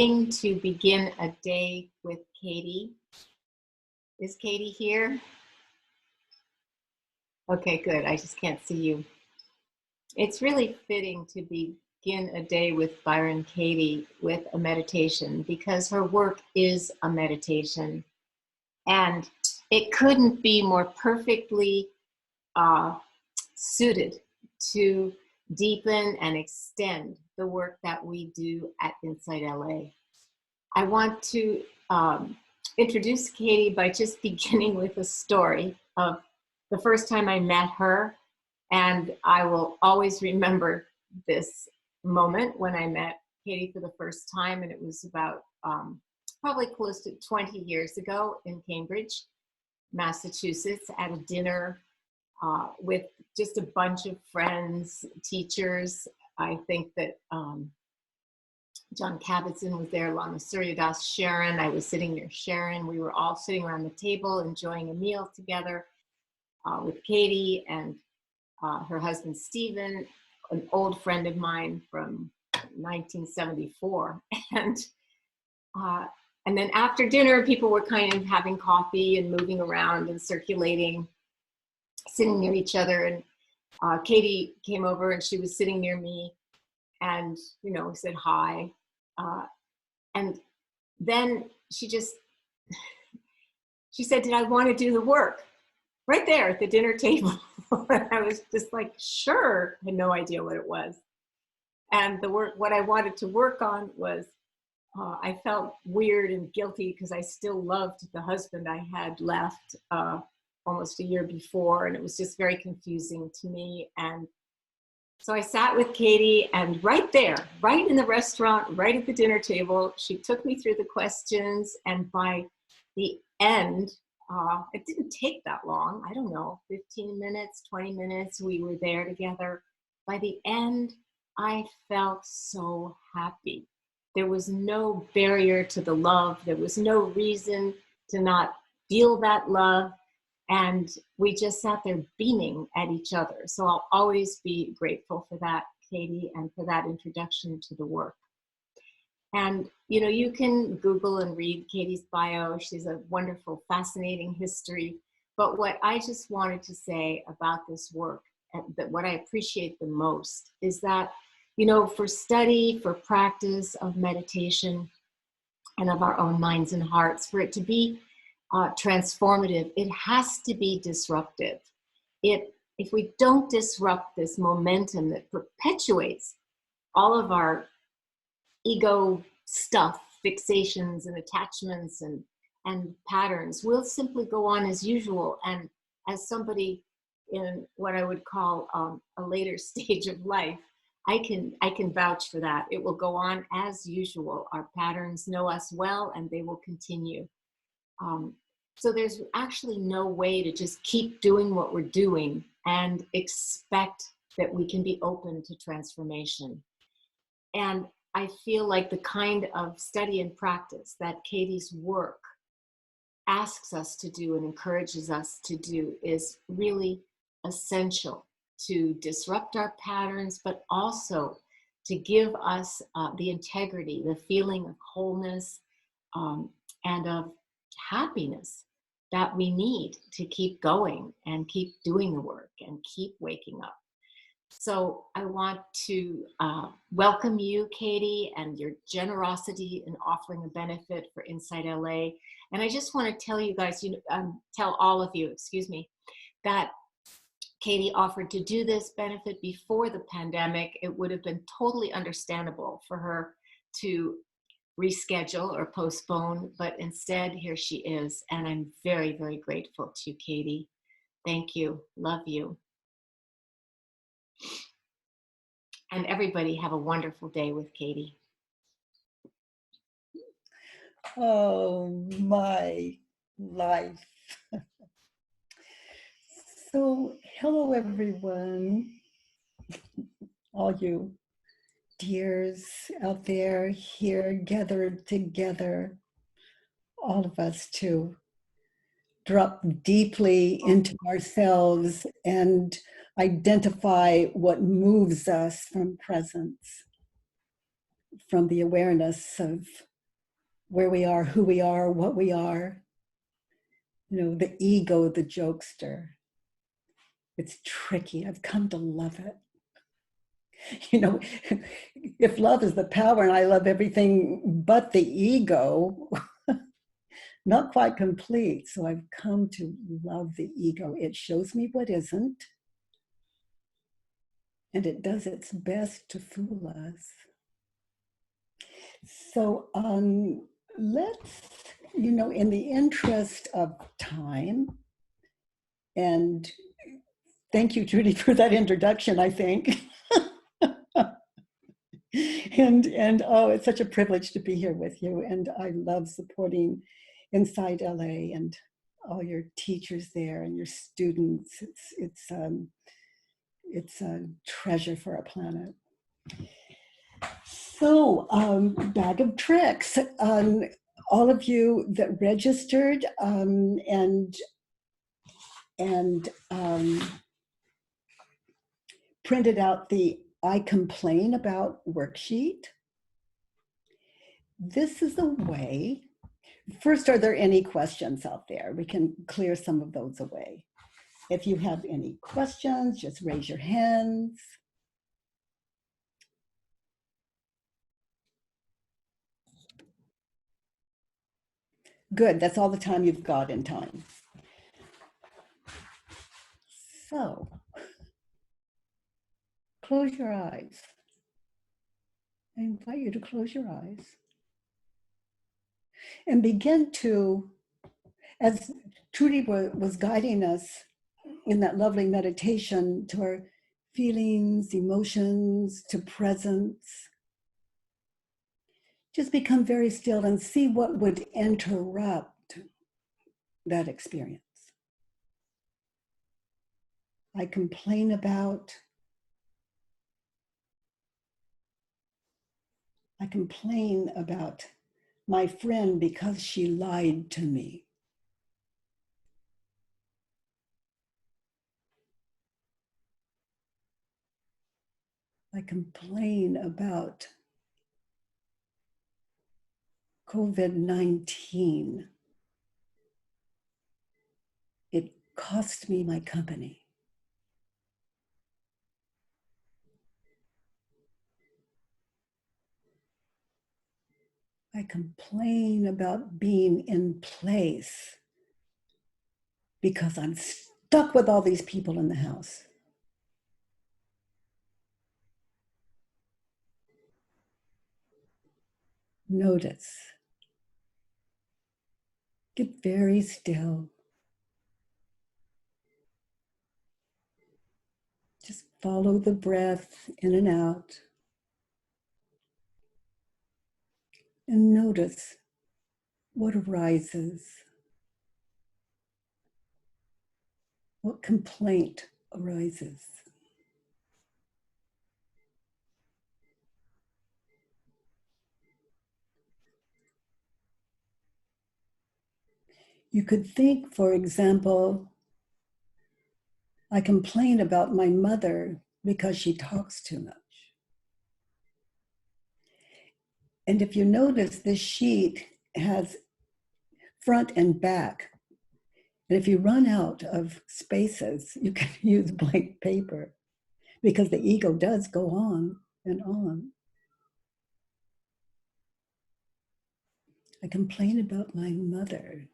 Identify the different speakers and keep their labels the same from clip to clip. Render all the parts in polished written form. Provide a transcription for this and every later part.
Speaker 1: To begin a day with Katie. Is Katie here? Okay, good. I just can't see you. It's really fitting to begin a day with Byron Katie with a meditation because her work is a meditation. And it couldn't be more perfectly suited to deepen and extend the work that we do at InsightLA. I want to introduce Katie by just beginning with a story of the first time I met her, and I will always remember this moment when I met Katie for the first time, and it was about probably close to 20 years ago in Cambridge, Massachusetts, at a dinner with just a bunch of friends, teachers. I think that John Kabat-Zinn was there, Lama Suryadas, Sharon. I was sitting near Sharon. We were all sitting around the table enjoying a meal together with Katie and her husband, Stephen, an old friend of mine from 1974. And then after dinner, people were kind of having coffee and moving around and circulating, sitting near each other. And Katie came over and she was sitting near me and, you know, said hi. And then she said, did I want to do the work? Right there at the dinner table. And I was just like, sure. I had no idea what it was. And the work, what I wanted to work on was, I felt weird and guilty because I still loved the husband I had left almost a year before. And it was just very confusing to me. And so I sat with Katie, and right there, right in the restaurant, right at the dinner table, she took me through the questions. And by the end, it didn't take that long. I don't know, 15 minutes, 20 minutes, we were there together. By the end, I felt so happy. There was no barrier to the love. There was no reason to not feel that love. And we just sat there beaming at each other. So I'll always be grateful for that, Katie, and for that introduction to the work. And, you know, you can Google and read Katie's bio. She's a wonderful, fascinating history. But what I just wanted to say about this work, and that what I appreciate the most is that, you know, for study, for practice of meditation and of our own minds and hearts, for it to be transformative, it has to be disruptive. If we don't disrupt this momentum that perpetuates all of our ego stuff, fixations and attachments and patterns, we'll simply go on as usual. And as somebody in what I would call a later stage of life, I can vouch for that. It will go on as usual. Our patterns know us well, and they will continue. So there's actually no way to just keep doing what we're doing and expect that we can be open to transformation. And I feel like the kind of study and practice that Katie's work asks us to do and encourages us to do is really essential to disrupt our patterns, but also to give us the integrity, the feeling of wholeness, and of happiness that we need to keep going and keep doing the work and keep waking up. So I want to welcome you, Katie, and your generosity in offering a benefit for InsightLA. And I just want to tell you guys, tell all of you, excuse me, that Katie offered to do this benefit before the pandemic. It would have been totally understandable for her to reschedule or postpone, but instead here she is. And I'm very, very grateful to Katie. Thank you. Love you. And everybody have a wonderful day with Katie.
Speaker 2: Oh, my life. So, hello, everyone. All you dears out there here gathered together, all of us to drop deeply into ourselves and identify what moves us from presence, from the awareness of where we are, who we are, what we are. You know, the ego, the jokester. It's tricky. I've come to love it. You know, if love is the power and I love everything but the ego, not quite complete. So I've come to love the ego. It shows me what isn't, and it does its best to fool us. So let's, you know, in the interest of time, and thank you, Trudy, for that introduction, I think. and oh, it's such a privilege to be here with you. And I love supporting InsightLA and all your teachers there and your students. It's a treasure for our planet. So, bag of tricks. All of you that registered and printed out the I Complain About worksheet. This is a way. First, are there any questions out there? We can clear some of those away. If you have any questions, just raise your hands. Good, that's all the time you've got in time. So, close your eyes. I invite you to close your eyes and begin to, as Trudy was guiding us in that lovely meditation, to our feelings, emotions, to presence. Just become very still and see what would interrupt that experience. I complain about my friend because she lied to me. I complain about COVID-19. It cost me my company. I complain about being in place because I'm stuck with all these people in the house. Notice. Get very still. Just follow the breath in and out. And notice what arises. What complaint arises. You could think, for example, I complain about my mother because she talks too much. And if you notice, this sheet has front and back. And if you run out of spaces, you can use blank paper because the ego does go on and on. I complain about my mother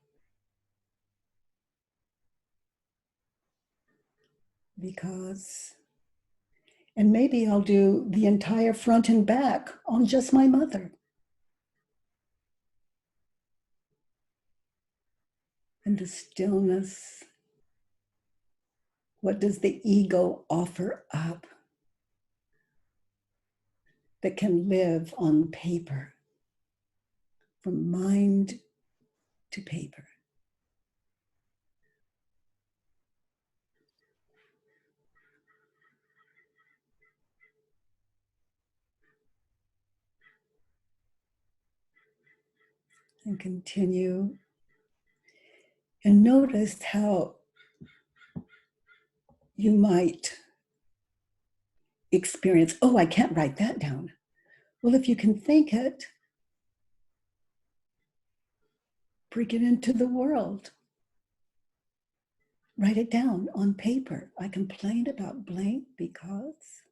Speaker 2: because, and maybe I'll do the entire front and back on just my mother. And the stillness. What does the ego offer up that can live on paper, from mind to paper? And continue. And notice how you might experience, oh, I can't write that down. Well, if you can think it, bring it into the world. Write it down on paper. I complained about blank because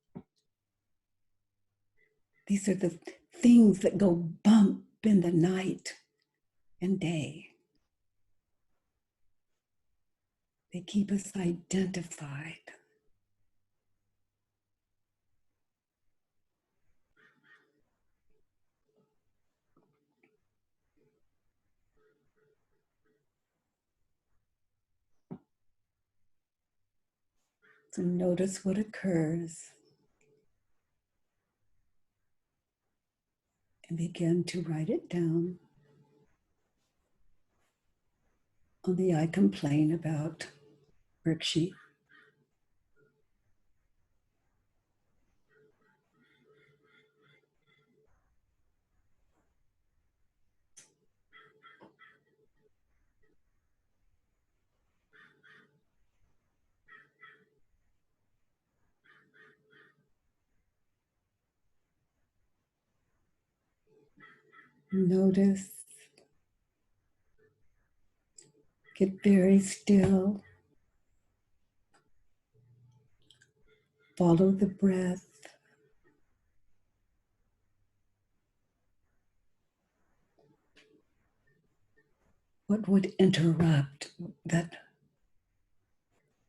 Speaker 2: these are the things that go bump in the night and day. They keep us identified. So notice what occurs and begin to write it down on the I complain about worksheet. Notice, get very still, follow the breath. What would interrupt that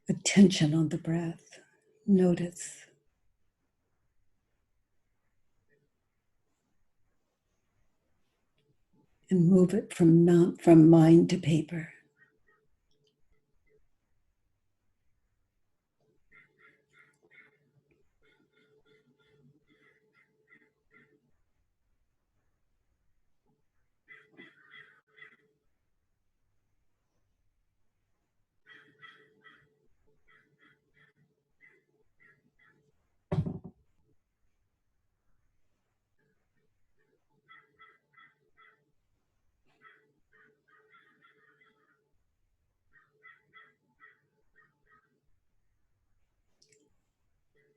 Speaker 2: attention on the breath? Notice. And move it from mind to paper.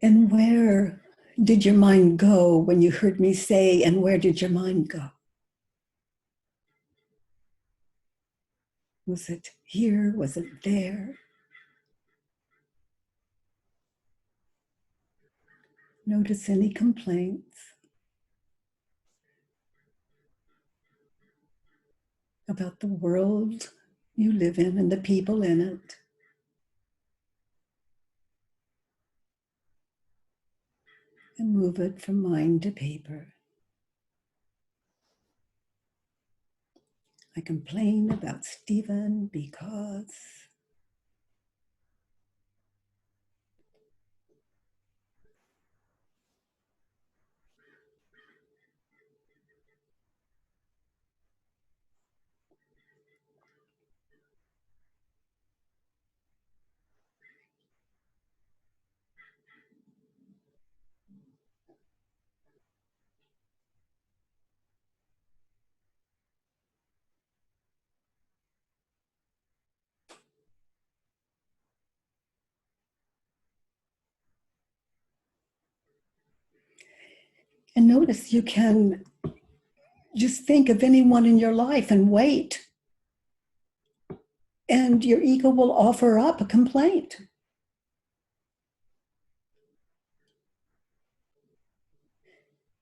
Speaker 2: And where did your mind go when you heard me say, and where did your mind go? Was it here? Was it there? Notice any complaints about the world you live in and the people in it. And move it from mind to paper. I complain about Stephen because. And notice you can just think of anyone in your life and wait. And your ego will offer up a complaint.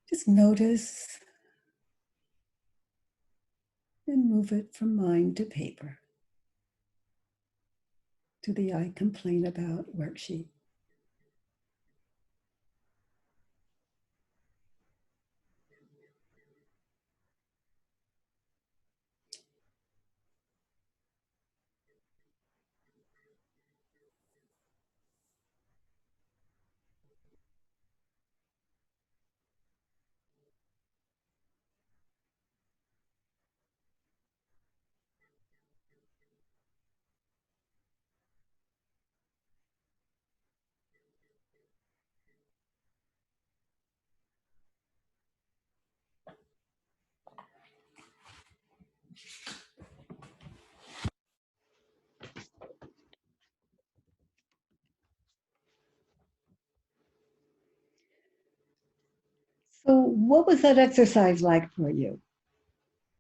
Speaker 2: Just notice and move it from mind to paper to the I complain about worksheet. So what was that exercise like for you?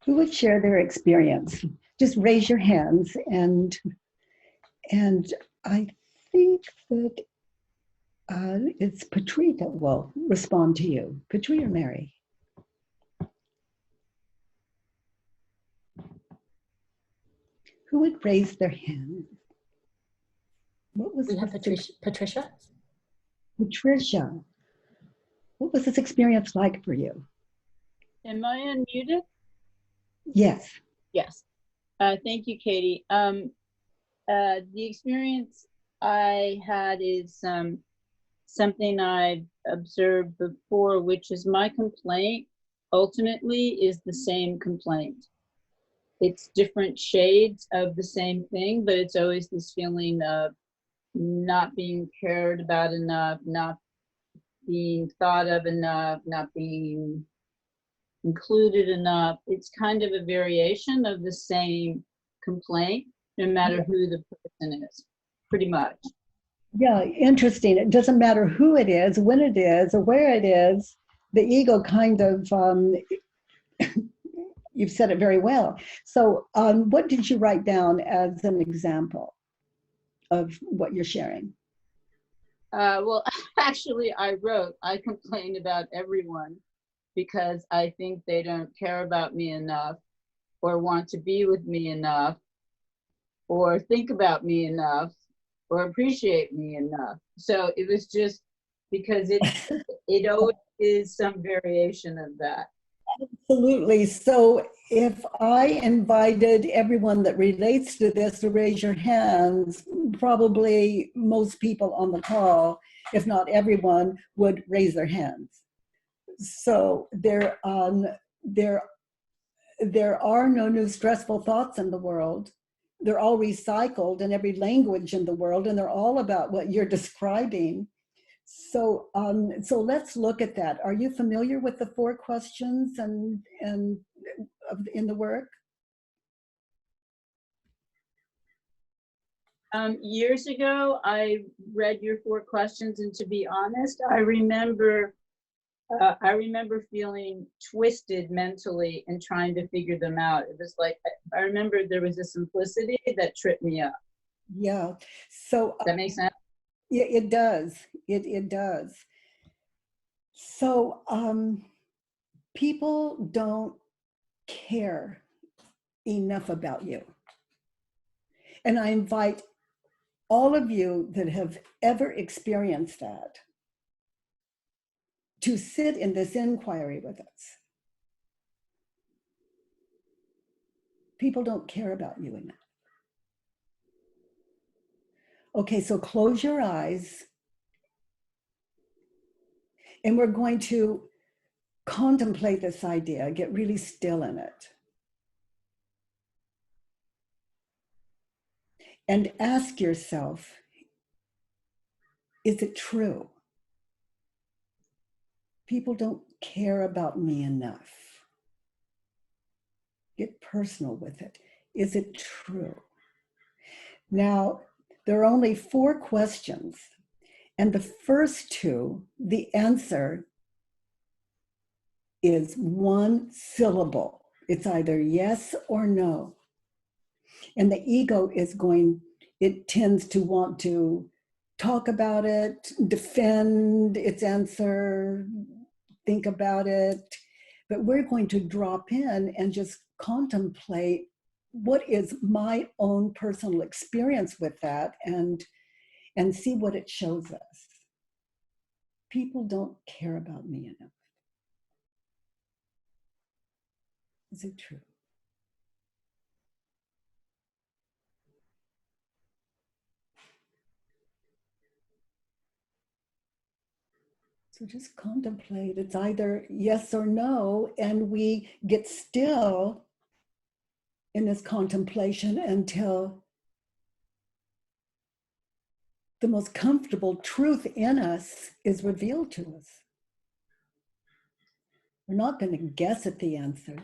Speaker 2: Who would share their experience? just raise your hands, and I think that it's Patri that will respond to you. Patri or Mary? Who would raise their hand? What was
Speaker 3: we have Patricia. Patricia.
Speaker 2: Patricia, what was this experience like for you?
Speaker 4: Am I unmuted?
Speaker 2: Yes.
Speaker 4: Yes. Thank you, Katie. The experience I had is something I've observed before, which is my complaint ultimately is the same complaint. It's different shades of the same thing, but it's always this feeling of not being cared about enough, not being thought of enough, not being included enough. It's kind of a variation of the same complaint, no matter who the person is, pretty much.
Speaker 2: Yeah, interesting. It doesn't matter who it is, when it is, or where it is. The ego kind of, you've said it very well. So what did you write down as an example of what you're sharing?
Speaker 4: Well, actually, I wrote, I complain about everyone because I think they don't care about me enough, or want to be with me enough, or think about me enough, or appreciate me enough. So it was just because it always is some variation of that.
Speaker 2: Absolutely. So if I invited everyone that relates to this to raise your hands, probably most people on the call, if not everyone, would raise their hands. So there are no new stressful thoughts in the world. They're all recycled in every language in the world, and they're all about what you're describing. So, so let's look at that. Are you familiar with the 4 questions and in the work?
Speaker 4: Years ago, I read your 4 questions, and to be honest, I remember feeling twisted mentally and trying to figure them out. It was like, I remember there was a simplicity that tripped me up.
Speaker 2: Yeah. So
Speaker 4: that makes sense?
Speaker 2: Yeah, it does. It does. So people don't care enough about you. And I invite all of you that have ever experienced that to sit in this inquiry with us. People don't care about you enough. Okay, so close your eyes, and we're going to contemplate this idea, get really still in it. And ask yourself, is it true? People don't care about me enough. Get personal with it. Is it true? Now, there are only 4 questions, and the first 2, the answer is 1 syllable. It's either yes or no. And the ego it tends to want to talk about it, defend its answer, think about it. But we're going to drop in and just contemplate what is my own personal experience with that, and see what it shows us. People don't care about me enough. Is it true? So just contemplate. It's either yes or no, and we get still in this contemplation until the most comfortable truth in us is revealed to us. We're not going to guess at the answer.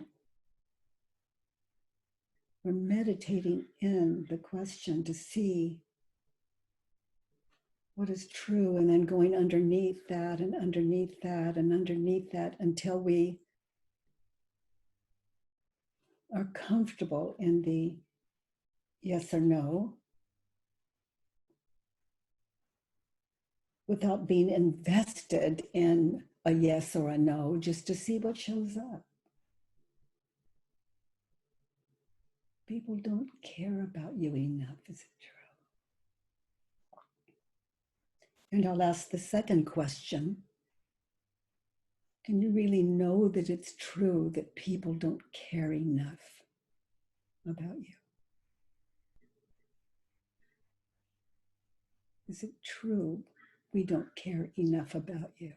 Speaker 2: We're meditating in the question to see what is true, and then going underneath that and underneath that and underneath that until we are comfortable in the yes or no without being invested in a yes or a no, just to see what shows up. People don't care about you enough, is it true? And I'll ask the second question. Can you really know that it's true that people don't care enough about you? Is it true we don't care enough about you?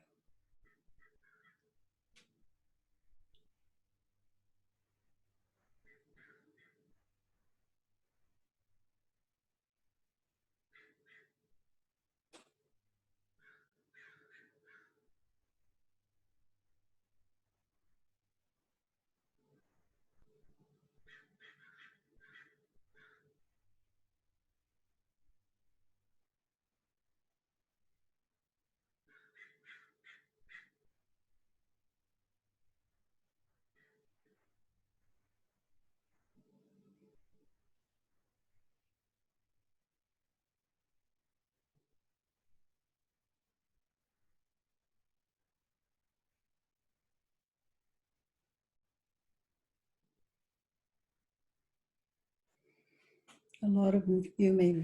Speaker 2: A lot of you may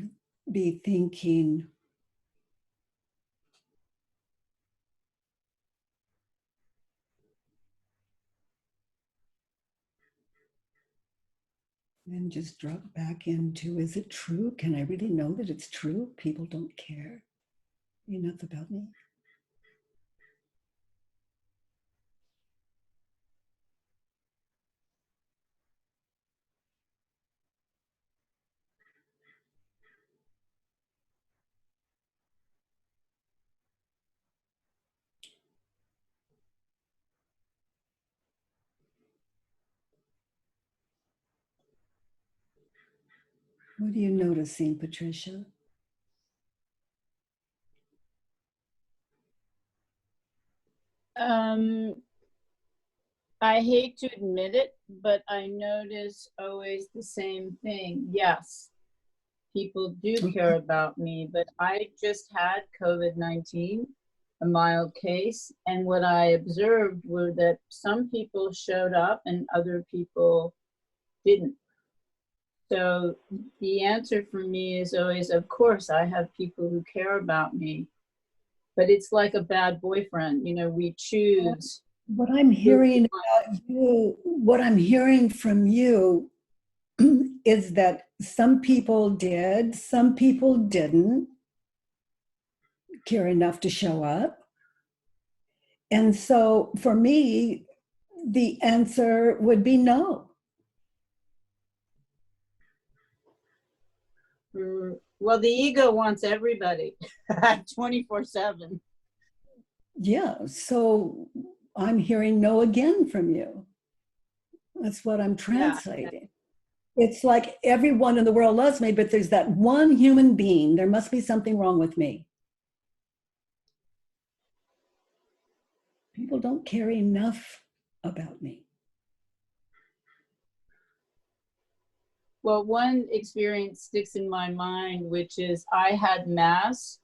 Speaker 2: be thinking, then just drop back into, is it true? Can I really know that it's true? People don't care enough about me. What are you noticing, Patricia?
Speaker 4: I hate to admit it, but I notice always the same thing. Yes, people do care about me, but I just had COVID-19, a mild case, and what I observed were that some people showed up and other people didn't. So the answer for me is always, of course, I have people who care about me, but it's like a bad boyfriend. You know, we choose.
Speaker 2: What I'm hearing about you, what I'm hearing from you is that some people did, some people didn't care enough to show up. And so for me, the answer would be no.
Speaker 4: Well, the ego wants everybody 24/7.
Speaker 2: Yeah, so I'm hearing no again from you. That's what I'm translating. Yeah. It's like everyone in the world loves me, but there's that one human being. There must be something wrong with me. People don't care enough about me.
Speaker 4: Well, one experience sticks in my mind, which is I had mass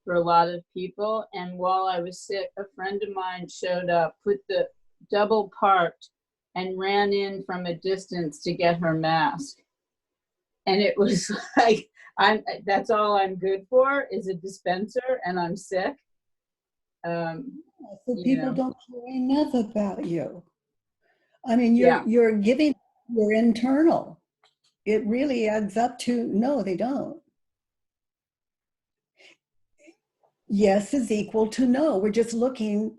Speaker 4: for a lot of people. And while I was sick, a friend of mine showed up, put the double parked, and ran in from a distance to get her mask. And it was like, that's all I'm good for is a dispenser, and I'm sick.
Speaker 2: So people don't care enough about you. I mean, you're giving your internal. It really adds up to no, they don't. Yes is equal to no. We're just looking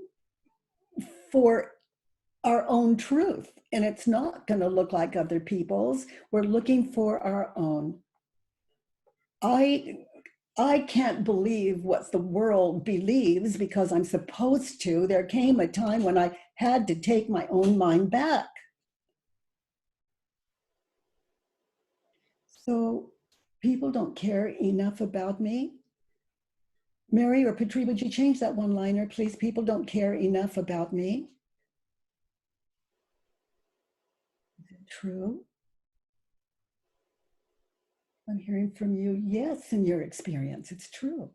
Speaker 2: for our own truth, and it's not going to look like other people's. We're looking for our own. I can't believe what the world believes because I'm supposed to. There came a time when I had to take my own mind back. So people don't care enough about me. Mary or Patri, would you change that one-liner, please? People don't care enough about me. true? I'm hearing from you, yes, in your experience, it's true.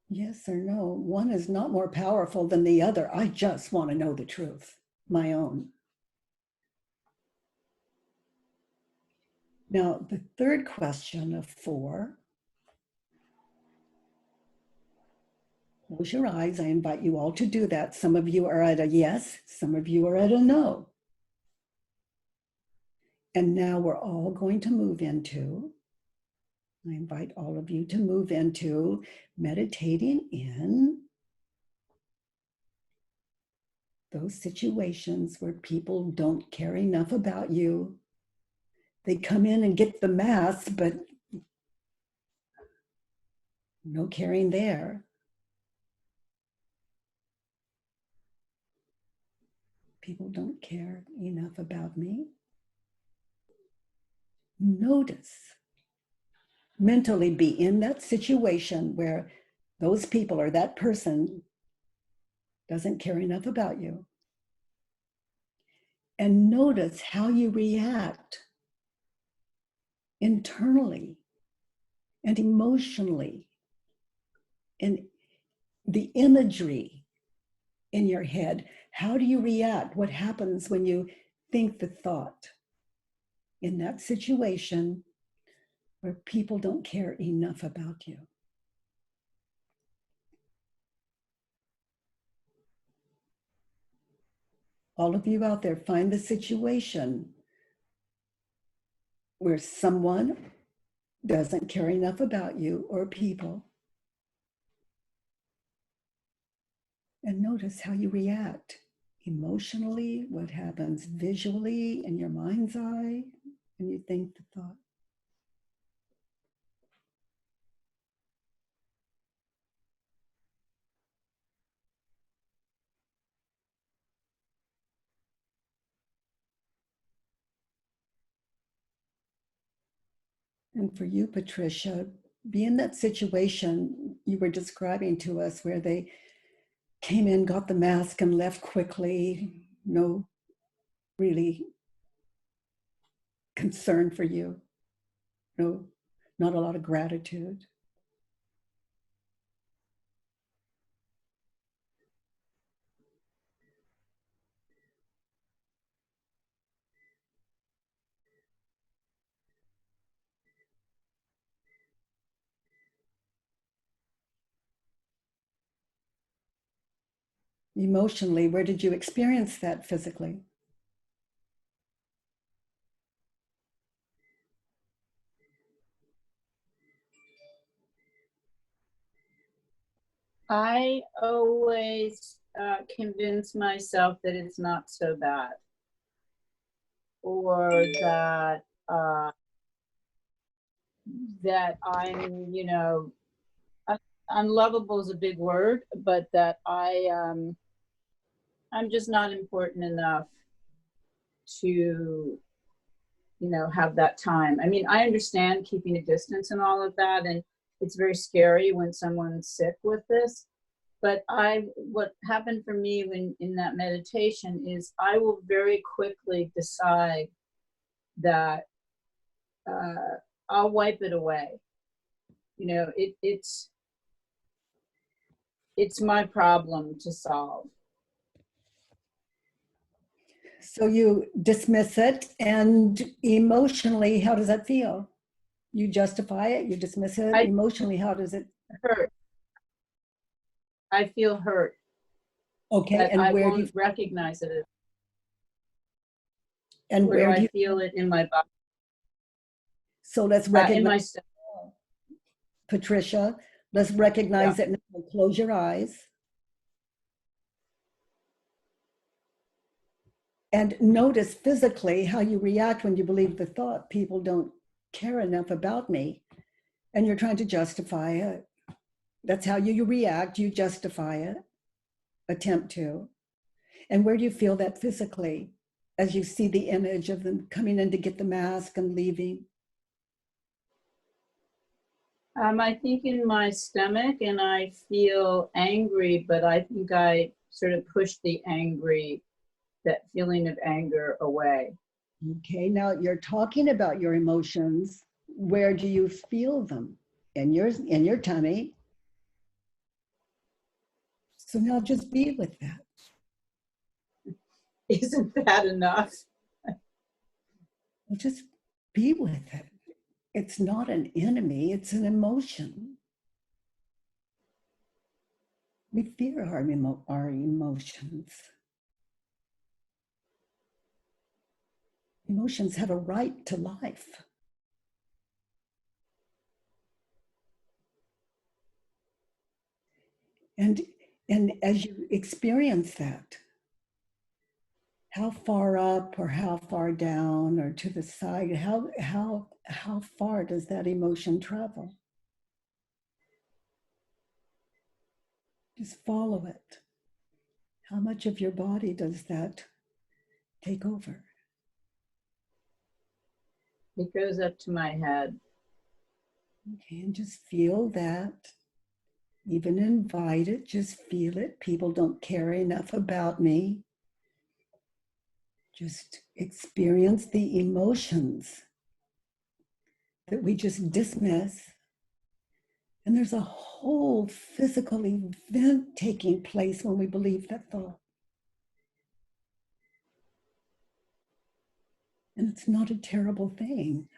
Speaker 2: Yes or no? One is not more powerful than the other. I just want to know the truth, my own. Now, the third question of 4. Close your eyes. I invite you all to do that. Some of you are at a yes, some of you are at a no. And now we're all going to move into, I invite all of you to move into meditating in those situations where people don't care enough about you. They come in and get the mass, but no caring there. People don't care enough about me. Notice, mentally be in that situation where those people or that person doesn't care enough about you. And notice how you react internally and emotionally, and the imagery in your head. How do you react? What happens when you think the thought in that situation where people don't care enough about you? All of you out there, find the situation where someone doesn't care enough about you or people, and notice how you react emotionally, what happens visually in your mind's eye when you think the thought. And for you, Patricia, be in that situation you were describing to us where they came in, got the mask, and left quickly. No really concern for you. No, not a lot of gratitude. Emotionally, where did you experience that physically?
Speaker 4: I always convince myself that it's not so bad, or that that I'm, unlovable is a big word, but that I'm just not important enough to, have that time. I mean, I understand keeping a distance and all of that, and it's very scary when someone's sick with this. But what happened for me when in that meditation is I will very quickly decide that I'll wipe it away. It's my problem to solve.
Speaker 2: So you dismiss it, and emotionally, how does that feel? You justify it, you dismiss it. Emotionally, how does it
Speaker 4: hurt? I feel hurt.
Speaker 2: Okay, and
Speaker 4: I
Speaker 2: where
Speaker 4: won't
Speaker 2: do you
Speaker 4: recognize it?
Speaker 2: And where do you
Speaker 4: feel it in my body?
Speaker 2: So let's recognize
Speaker 4: in my stomach.
Speaker 2: Patricia, let's recognize it now. Close your eyes. And notice physically how you react when you believe the thought, people don't care enough about me. And you're trying to justify it. That's how you react. You justify it, attempt to. And where do you feel that physically as you see the image of them coming in to get the mask and leaving?
Speaker 4: I think in my stomach, and I feel angry, but I think I sort of push that feeling of anger away.
Speaker 2: Okay, now you're talking about your emotions. Where do you feel them? In your tummy. So now just be with that.
Speaker 4: Isn't that enough?
Speaker 2: Just be with it. It's not an enemy, it's an emotion. We fear our emotions. Emotions have a right to life. And as you experience that, how far up or how far down or to the side, how far does that emotion travel? Just follow it. How much of your body does that take over?
Speaker 4: It goes up to my head.
Speaker 2: Okay, and just feel that. Even invite it, just feel it. People don't care enough about me. Just experience the emotions that we just dismiss. And there's a whole physical event taking place when we believe that thought. And it's not a terrible thing.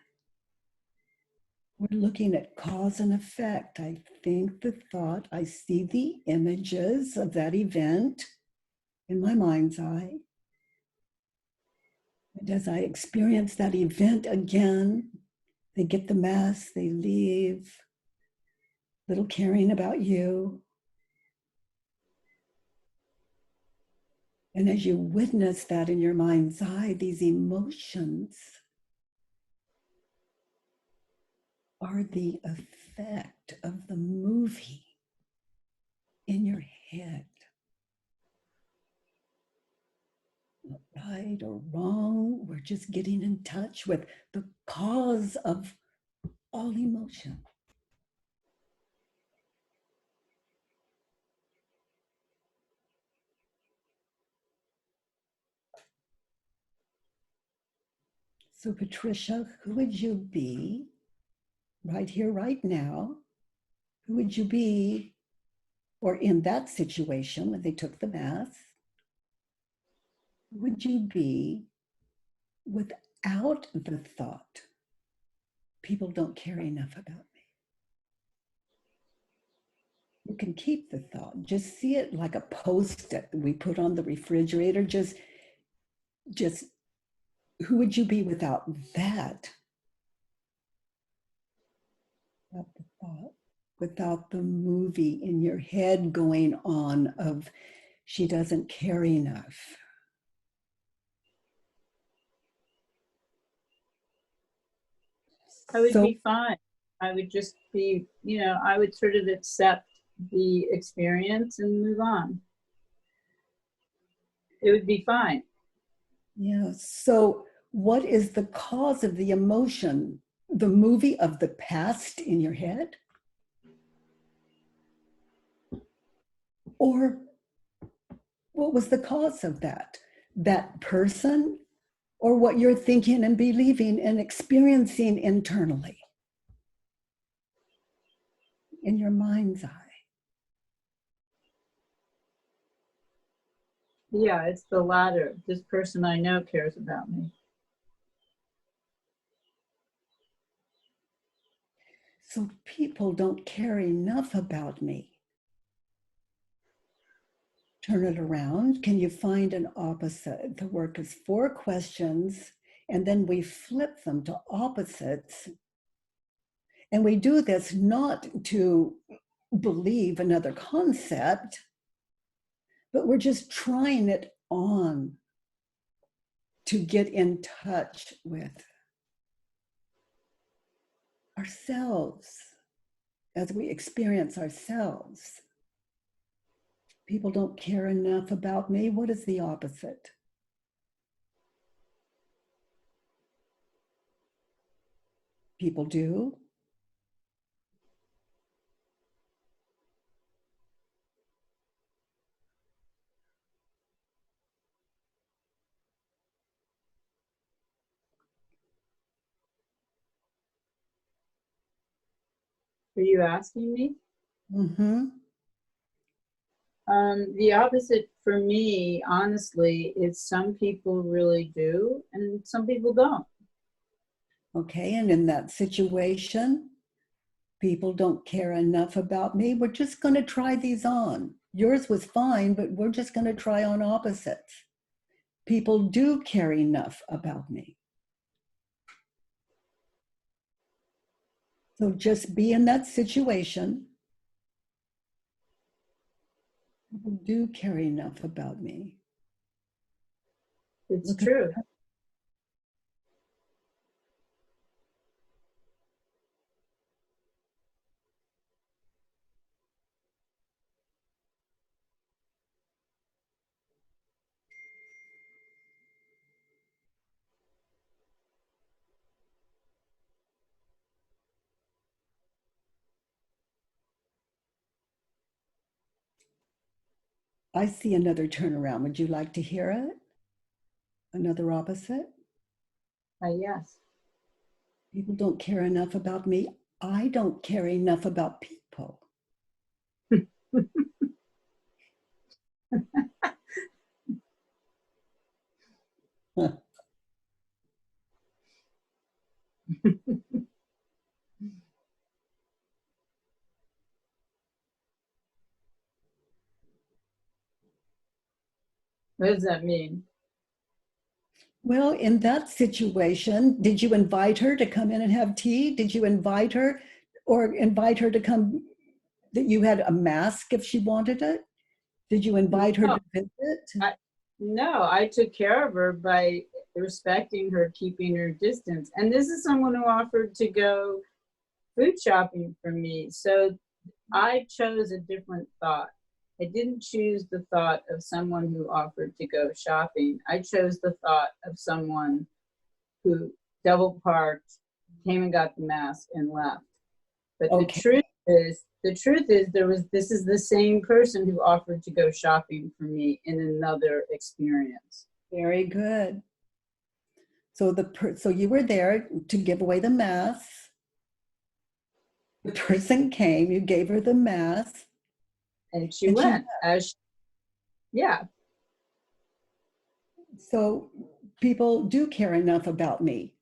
Speaker 2: We're looking at cause and effect. I think the thought, I see the images of that event in my mind's eye. And as I experience that event again, they get the mess, they leave, little caring about you. And as you witness that in your mind's eye, these emotions are the effect of the movie in your head. Not right or wrong, we're just getting in touch with the cause of all emotion. So Patricia, who would you be right here, right now? Who would you be, or in that situation when they took the bath, who would you be without the thought, people don't care enough about me? You can keep the thought, just see it like a post-it we put on the refrigerator. Just who would you be without that? Without the thought, without the movie in your head going on of she doesn't care enough.
Speaker 4: I would be fine. I would just be, I would sort of accept the experience and move on. It would be fine.
Speaker 2: Yeah. So what is the cause of the emotion? The movie of the past in your head? Or what was the cause of that? That person? Or what you're thinking and believing and experiencing internally in your mind's eye?
Speaker 4: Yeah, it's the latter. This person I know cares about me.
Speaker 2: So people don't care enough about me. Turn it around. Can you find an opposite? The work is 4 questions, and then we flip them to opposites. And we do this not to believe another concept, but we're just trying it on to get in touch with ourselves as we experience ourselves. People don't care enough about me. What is the opposite? People do.
Speaker 4: Are you asking me?
Speaker 2: Mm-hmm.
Speaker 4: The opposite for me, honestly, is some people really do and some people don't.
Speaker 2: Okay, and in that situation, people don't care enough about me. We're just going to try these on. Yours was fine, but we're just going to try on opposites. People do care enough about me. So just be in that situation. People do care enough about me.
Speaker 4: It's
Speaker 2: Look
Speaker 4: true.
Speaker 2: I see another turnaround. Would you like to hear it? Another opposite?
Speaker 4: Yes.
Speaker 2: People don't care enough about me. I don't care enough about people.
Speaker 4: What does that mean?
Speaker 2: Well, in that situation, did you invite her to come in and have tea? Did you invite her or invite her to come, that you had a mask if she wanted it? Did you invite her
Speaker 4: No,
Speaker 2: to visit?
Speaker 4: no, I took care of her by respecting her, keeping her distance. And this is someone who offered to go food shopping for me. So I chose a different thought. I didn't choose the thought of someone who offered to go shopping. I chose the thought of someone who double parked, came and got the mask and left. But
Speaker 2: Okay.
Speaker 4: the truth is this is the same person who offered to go shopping for me in another experience.
Speaker 2: Very good. So so you were there to give away the mask. The person came, you gave her the mask.
Speaker 4: And she
Speaker 2: And
Speaker 4: went yeah.
Speaker 2: So people do care enough about me.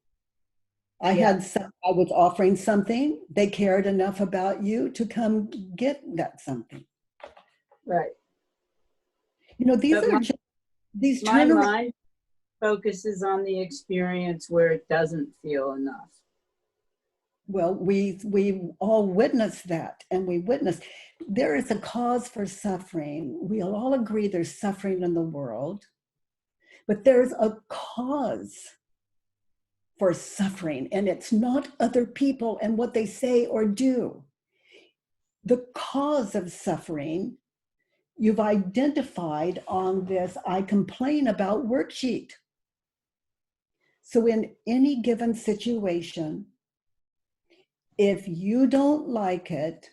Speaker 2: I
Speaker 4: Yeah.
Speaker 2: I was offering something. They cared enough about you to come get that something.
Speaker 4: Right.
Speaker 2: You know, these
Speaker 4: But
Speaker 2: are just these
Speaker 4: my
Speaker 2: turnaround.
Speaker 4: mind focuses on the experience where it doesn't feel enough.
Speaker 2: Well, we all witness that, and we witness there is a cause for suffering. We'll all agree there's suffering in the world, but there's a cause for suffering, and it's not other people and what they say or do. The cause of suffering you've identified on this I complain about worksheet. So in any given situation, if you don't like it,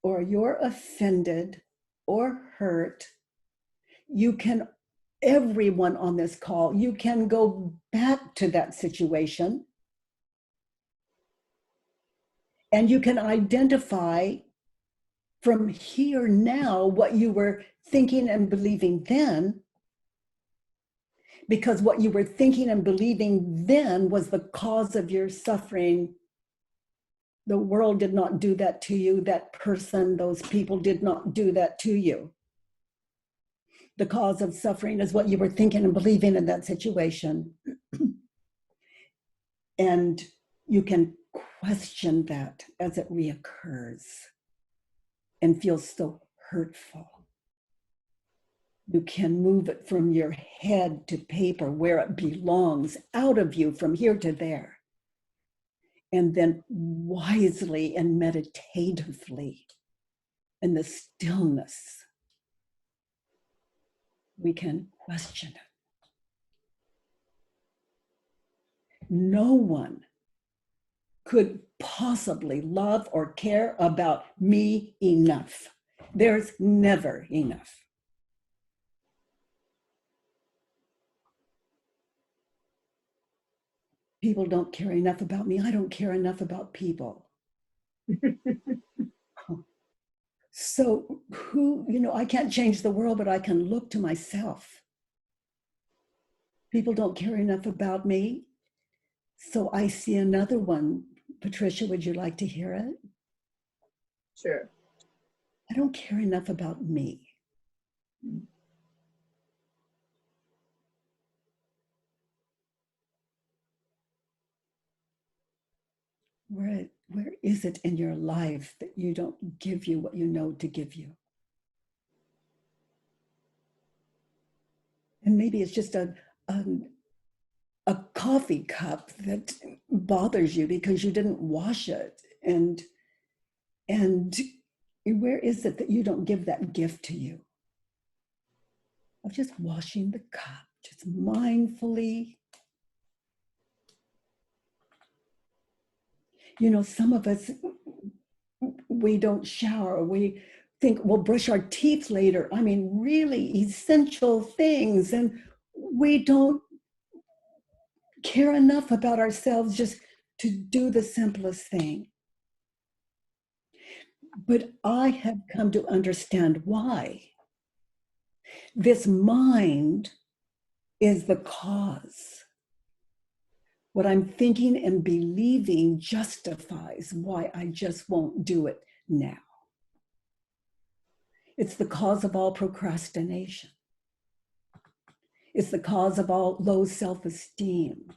Speaker 2: or you're offended or hurt, you can, everyone on this call, you can go back to that situation and you can identify from here now what you were thinking and believing then, because what you were thinking and believing then was the cause of your suffering. The world did not do that to you. That person, those people did not do that to you. The cause of suffering is what you were thinking and believing in that situation. And you can question that as it reoccurs and feel so hurtful. You can move it from your head to paper where it belongs, out of you from here to there. And then wisely and meditatively, in the stillness, we can question it. No one could possibly love or care about me enough. There's never enough. People don't care enough about me. I don't care enough about people. So who, I can't change the world, but I can look to myself. People don't care enough about me. So I see another one. Patricia, would you like to hear it?
Speaker 4: Sure.
Speaker 2: I don't care enough about me. Where is it in your life that you don't give you what you know to give you? And maybe it's just a coffee cup that bothers you because you didn't wash it. And where is it that you don't give that gift to you? Of just washing the cup, just mindfully. Some of us, we don't shower. We think we'll brush our teeth later. I mean, really essential things. And we don't care enough about ourselves just to do the simplest thing. But I have come to understand why. This mind is the cause. What I'm thinking and believing justifies why I just won't do it now. It's the cause of all procrastination. It's the cause of all low self-esteem.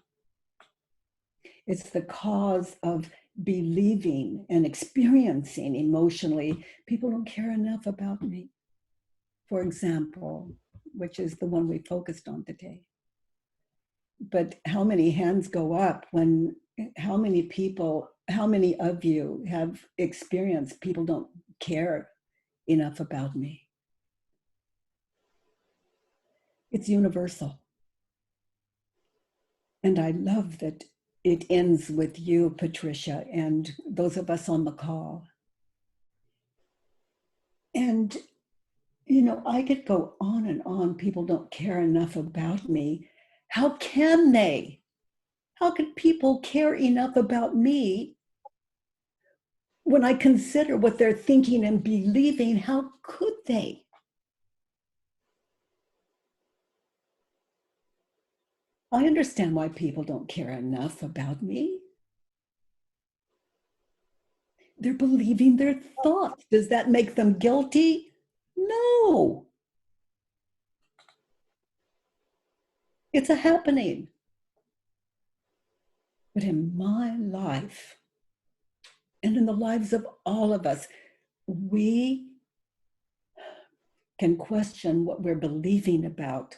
Speaker 2: It's the cause of believing and experiencing emotionally, people don't care enough about me, for example, which is the one we focused on today. But how many hands go up when, how many of you have experienced people don't care enough about me? It's universal. And I love that it ends with you, Patricia, and those of us on the call. And, I could go on and on. People don't care enough about me. How can they? How could people care enough about me when I consider what they're thinking and believing? How could they? I understand why people don't care enough about me. They're believing their thoughts. Does that make them guilty? No. It's a happening. But in my life, and in the lives of all of us, we can question what we're believing about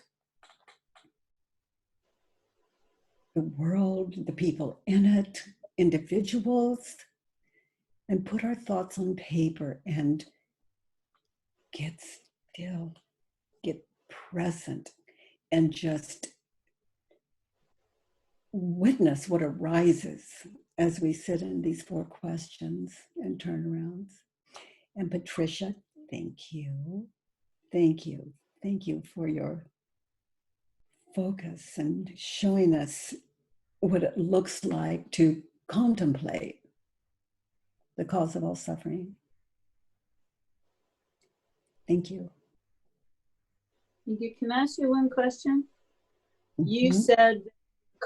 Speaker 2: the world, the people in it, individuals, and put our thoughts on paper and get still, get present, and just witness what arises as we sit in these 4 questions and turnarounds. And Patricia, thank you. Thank you. Thank you for your focus and showing us what it looks like to contemplate the cause of all suffering. Thank you.
Speaker 4: Thank you. Can I ask you one question? You said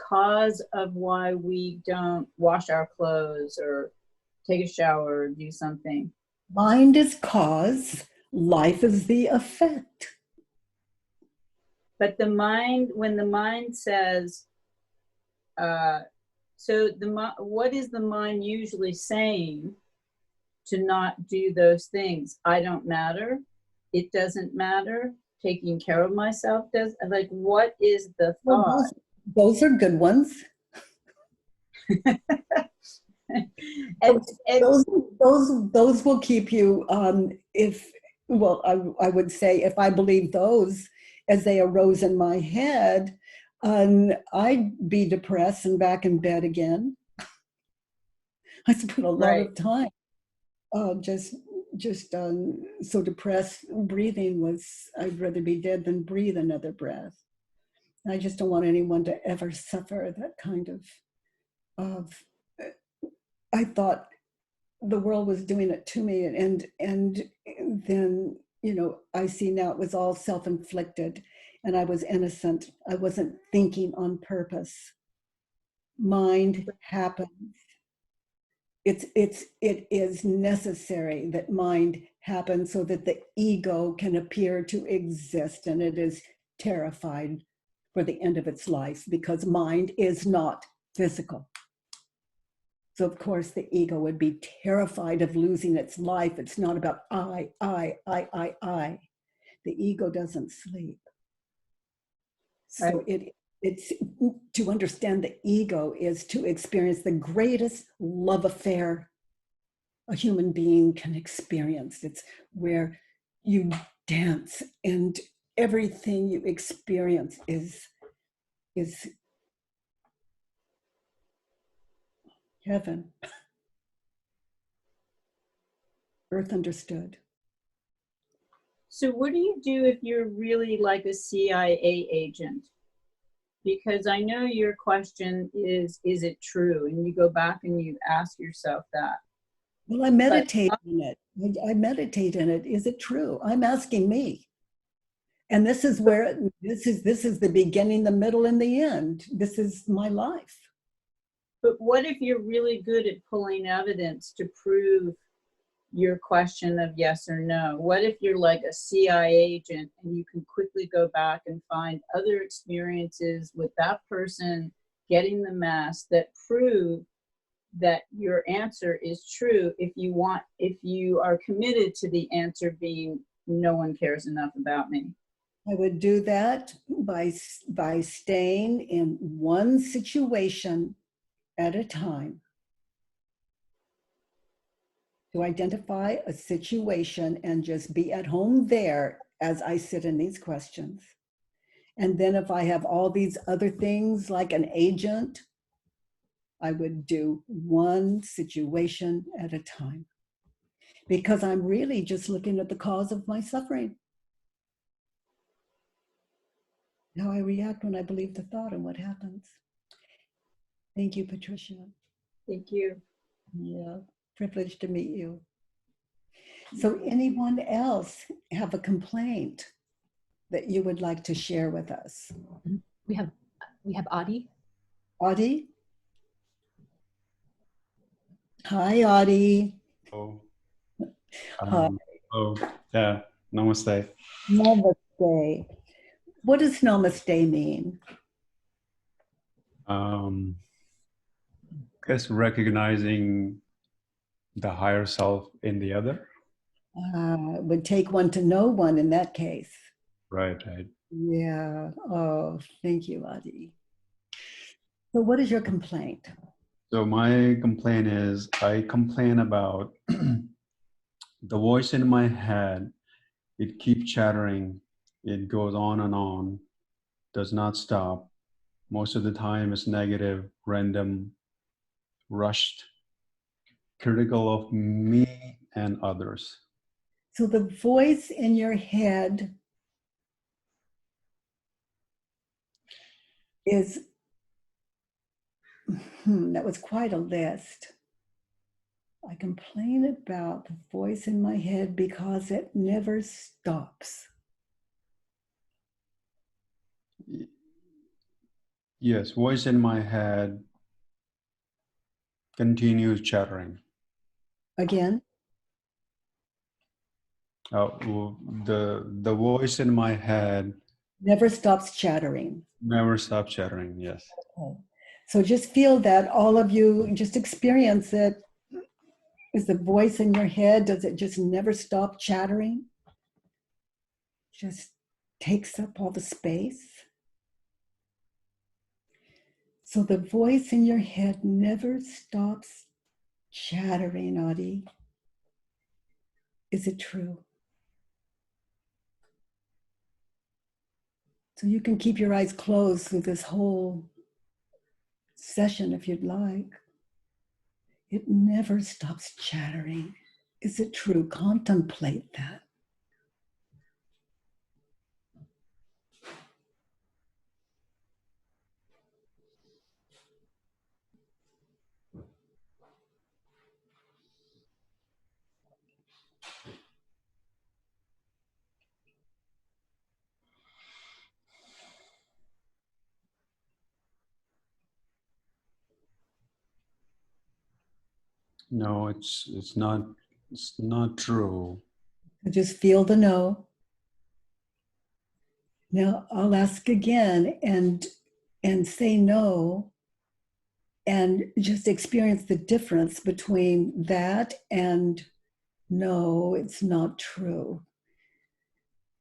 Speaker 4: cause of why we don't wash our clothes or take a shower or do something.
Speaker 2: Mind is cause, life is the effect.
Speaker 4: But the mind, when the mind says, what is the mind usually saying to not do those things? I don't matter. It doesn't matter. Taking care of myself does. Like, what is the thought?
Speaker 2: Well, those are good ones. Those will keep you. I would say if I believe those as they arose in my head, I'd be depressed and back in bed again. I spent a lot of time so depressed. Breathing was, I'd rather be dead than breathe another breath. I just don't want anyone to ever suffer that kind of I thought the world was doing it to me, and then, you know, I see now it was all self-inflicted, and I was innocent. I wasn't thinking on purpose. Mind happens. It is necessary that mind happens so that the ego can appear to exist, and it is terrified for the end of its life because mind is not physical. So of course the ego would be terrified of losing its life. It's not about I. The ego doesn't sleep. So it's to understand the ego is to experience the greatest love affair a human being can experience. It's where you dance and everything you experience is heaven. Earth understood.
Speaker 4: So what do you do if you're really like a CIA agent? Because I know your question is it true? And you go back and you ask yourself that.
Speaker 2: Well, I meditate on it. I meditate in it. Is it true? I'm asking me. And this is where this is the beginning, the middle, and the end. This is my life.
Speaker 4: But what if you're really good at pulling evidence to prove your question of yes or no? What if you're like a CIA agent and you can quickly go back and find other experiences with that person getting the mask that prove that your answer is true if you are committed to the answer being no one cares enough about me?
Speaker 2: I would do that by staying in one situation at a time. To identify a situation and just be at home there as I sit in these questions. And then if I have all these other things like an agent, I would do one situation at a time, because I'm really just looking at the cause of my suffering. How I react when I believe the thought and what happens. Thank you, Patricia.
Speaker 4: Thank you.
Speaker 2: Yeah, privileged to meet you. So anyone else have a complaint that you would like to share with us?
Speaker 3: We have Adi.
Speaker 2: Adi? Hi, Adi.
Speaker 5: Oh,
Speaker 2: Hi.
Speaker 5: yeah. Namaste.
Speaker 2: Namaste. What does namaste mean?
Speaker 5: Guess recognizing the higher self in the other.
Speaker 2: It would take one to know one in that case.
Speaker 5: Right, right.
Speaker 2: Yeah. Oh, thank you, Adi. So what is your complaint?
Speaker 5: So my complaint is I complain about the voice in my head. It keeps chattering. It goes on, does not stop. Most of the time it's negative, random, rushed, critical of me and others.
Speaker 2: So the voice in your head is, that was quite a list. I complain about the voice in my head because it never stops.
Speaker 5: Yes, voice in my head continues chattering.
Speaker 2: Again?
Speaker 5: The voice in my head
Speaker 2: Never stops chattering.
Speaker 5: never stops chattering. Yes.
Speaker 2: Okay. So just feel that, all of you, just experience it. Is the voice in your head, does it just never stop chattering? Just takes up all the space. So the voice in your head never stops chattering, Adi. Is it true? So you can keep your eyes closed through this whole session if you'd like. It never stops chattering. Is it true? Contemplate that.
Speaker 5: No, it's not. It's not true.
Speaker 2: Just feel the no. Now I'll ask again and say no, and just experience the difference between that and no, it's not true.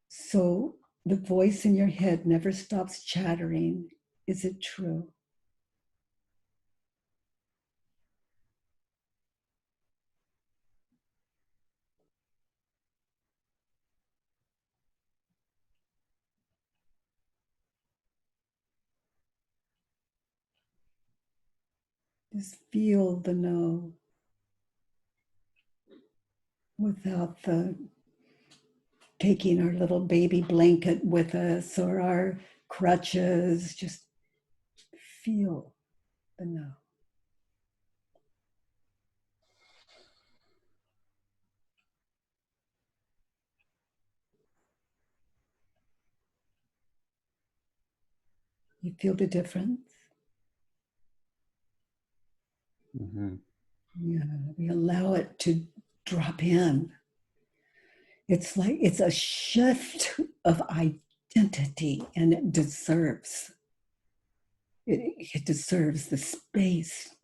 Speaker 2: So the voice in your head never stops chattering. Is it true? Just feel the no without the taking our little baby blanket with us or our crutches. Just feel the no. You feel the difference?
Speaker 5: Mm-hmm.
Speaker 2: Yeah, we allow it to drop in. It's like it's a shift of identity, and it deserves the space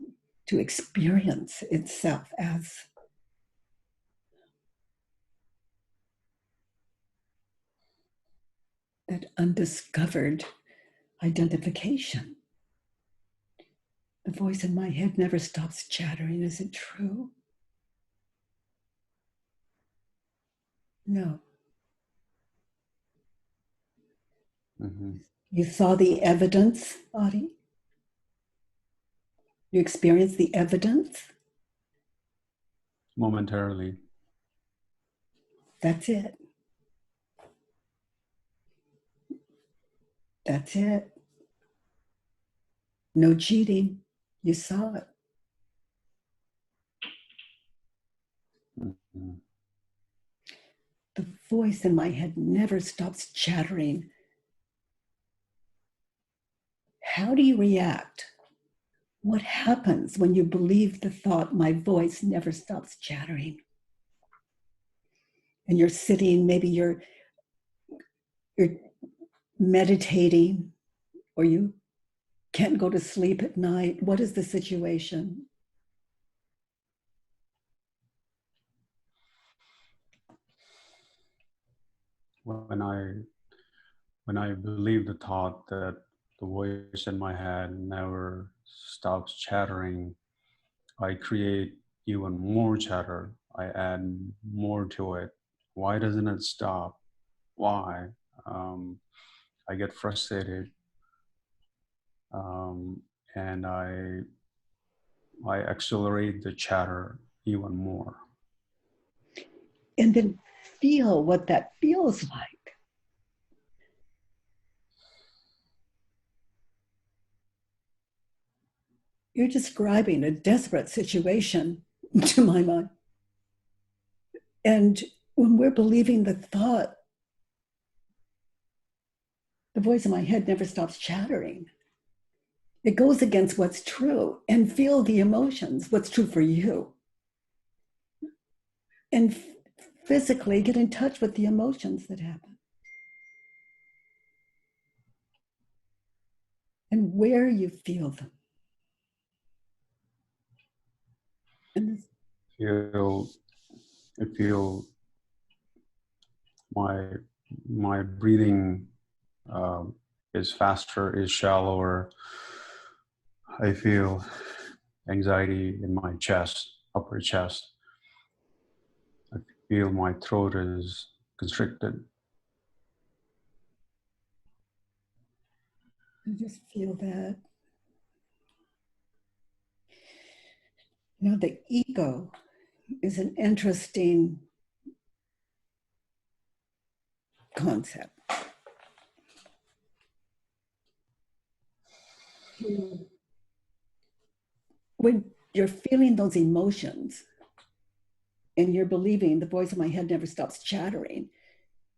Speaker 2: to experience itself as that undiscovered identification. The voice in my head never stops chattering. Is it true? No.
Speaker 5: Mm-hmm.
Speaker 2: You saw the evidence, Audie? You experienced the evidence?
Speaker 5: Momentarily.
Speaker 2: That's it. That's it. No cheating. You saw it.
Speaker 5: Mm-hmm.
Speaker 2: The voice in my head never stops chattering. How do you react? What happens when you believe the thought, my voice never stops chattering? And you're sitting, maybe you're meditating, or you can't go to sleep at night. What is the situation?
Speaker 5: When I believe the thought that the voice in my head never stops chattering, I create even more chatter. I add more to it. Why doesn't it stop? Why? I get frustrated, and I accelerate the chatter even more.
Speaker 2: And then feel what that feels like. You're describing a desperate situation to my mind. And when we're believing the thought, the voice in my head never stops chattering. It goes against what's true, and feel the emotions, what's true for you. And physically get in touch with the emotions that happen. And where you feel them. And
Speaker 5: I feel my breathing is faster, is shallower. I feel anxiety in my chest, upper chest. I feel my throat is constricted.
Speaker 2: I just feel that. You know, the ego is an interesting concept. When you're feeling those emotions and you're believing the voice of my head never stops chattering,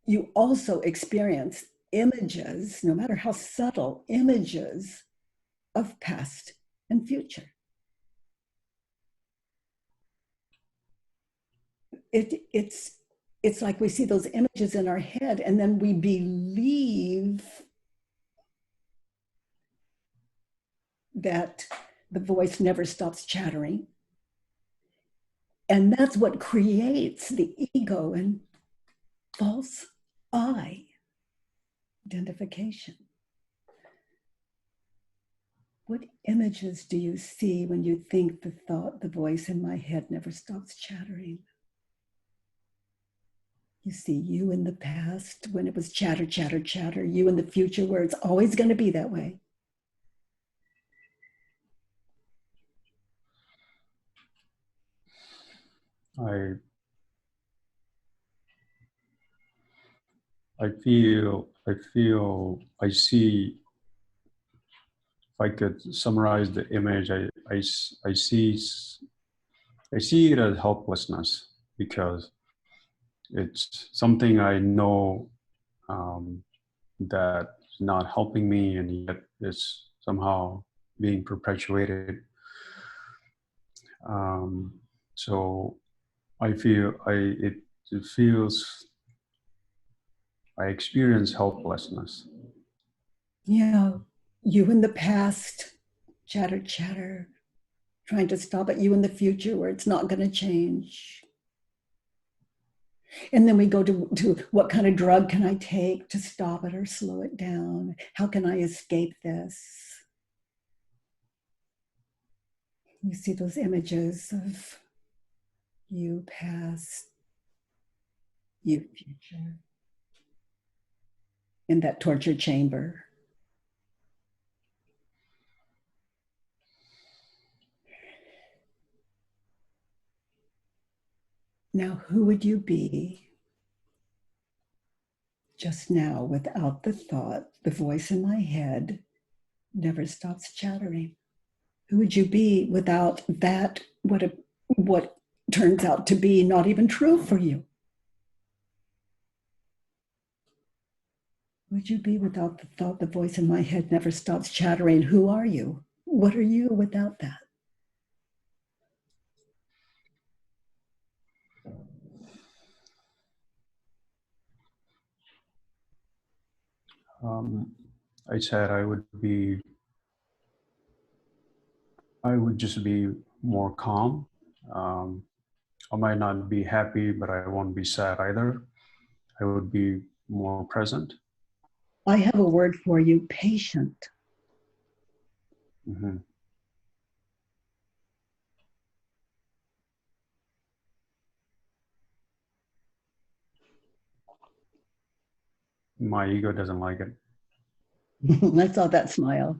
Speaker 2: you also experience images, no matter how subtle, images of past and future. it's like we see those images in our head, and then we believe that the voice never stops chattering. And that's what creates the ego and false I identification. What images do you see when you think the thought, the voice in my head never stops chattering? You see you in the past when it was chatter, chatter, chatter. You in the future where it's always going to be that way.
Speaker 5: I see, if I could summarize the image, I see it as helplessness, because it's something I know that's not helping me, and yet it's somehow being perpetuated. So I feel it feels, I experience helplessness.
Speaker 2: Yeah, you in the past, chatter, chatter, trying to stop it. You in the future where it's not going to change. And then we go to what kind of drug can I take to stop it or slow it down? How can I escape this? You see those images of you past, you future, in that torture chamber. Now, who would you be just now without the thought, the voice in my head never stops chattering? Who would you be without that, what turns out to be not even true for you? Who would you be without the thought, the voice in my head never stops chattering? Who are you? What are you without that?
Speaker 5: I said I would just be more calm. I might not be happy, but I won't be sad either. I would be more present.
Speaker 2: I have a word for you, patient.
Speaker 5: Mm-hmm. My ego doesn't like it.
Speaker 2: I saw that smile.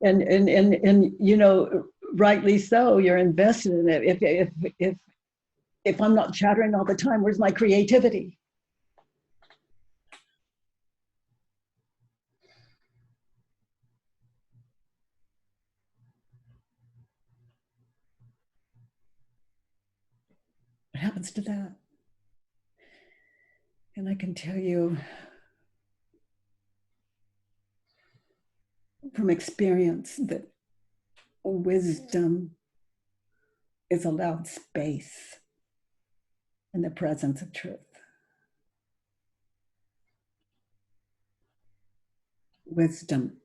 Speaker 2: And you know, rightly so, you're invested in it. If I'm not chattering all the time, where's my creativity? What happens to that? And I can tell you from experience that wisdom is allowed space in the presence of truth. Wisdom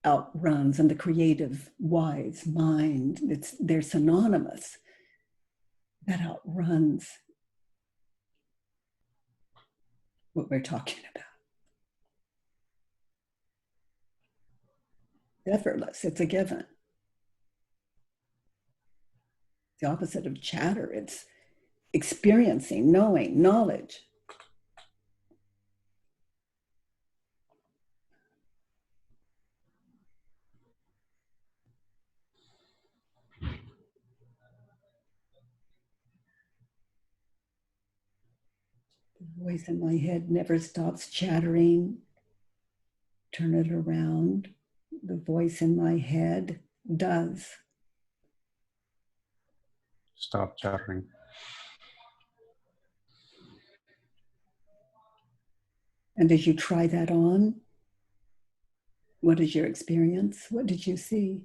Speaker 2: outruns, and the creative, wise mind, they're synonymous, that outruns what we're talking about. Effortless, it's a given. The opposite of chatter, it's experiencing, knowing, knowledge. The voice in my head never stops chattering. Turn it around. The voice in my head does.
Speaker 5: Stop chattering.
Speaker 2: And as you try that on, what is your experience? What did you see?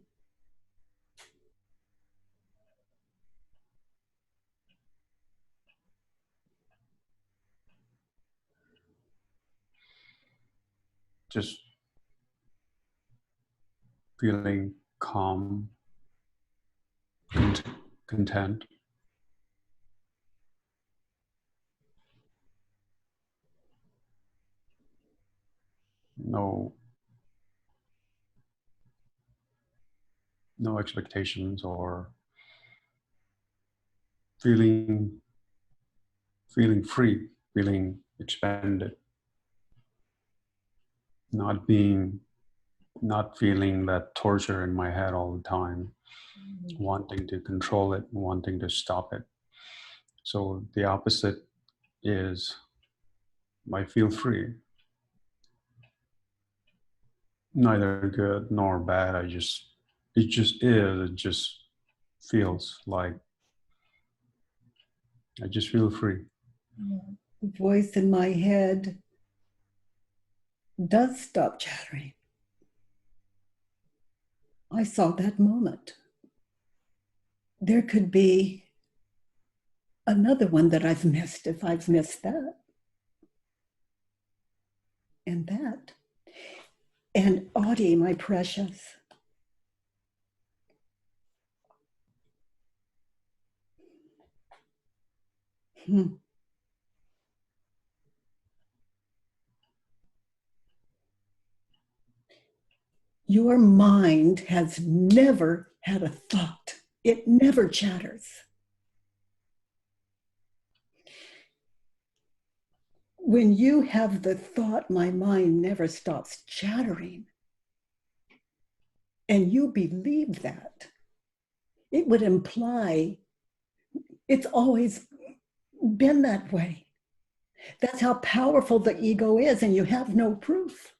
Speaker 5: just feeling calm, content. No expectations, or feeling free, feeling expanded, not feeling that torture in my head all the time, wanting to control it, wanting to stop it. So the opposite is I feel free, neither good nor bad. it just is. It just feels like I just feel free.
Speaker 2: The voice in my head does stop chattering. I saw that moment. There could be another one that I've missed if I've missed that. And that. And Audie, my precious. Your mind has never had a thought. It never chatters. When you have the thought, my mind never stops chattering, and you believe that, it would imply it's always been that way. That's how powerful the ego is, and you have no proof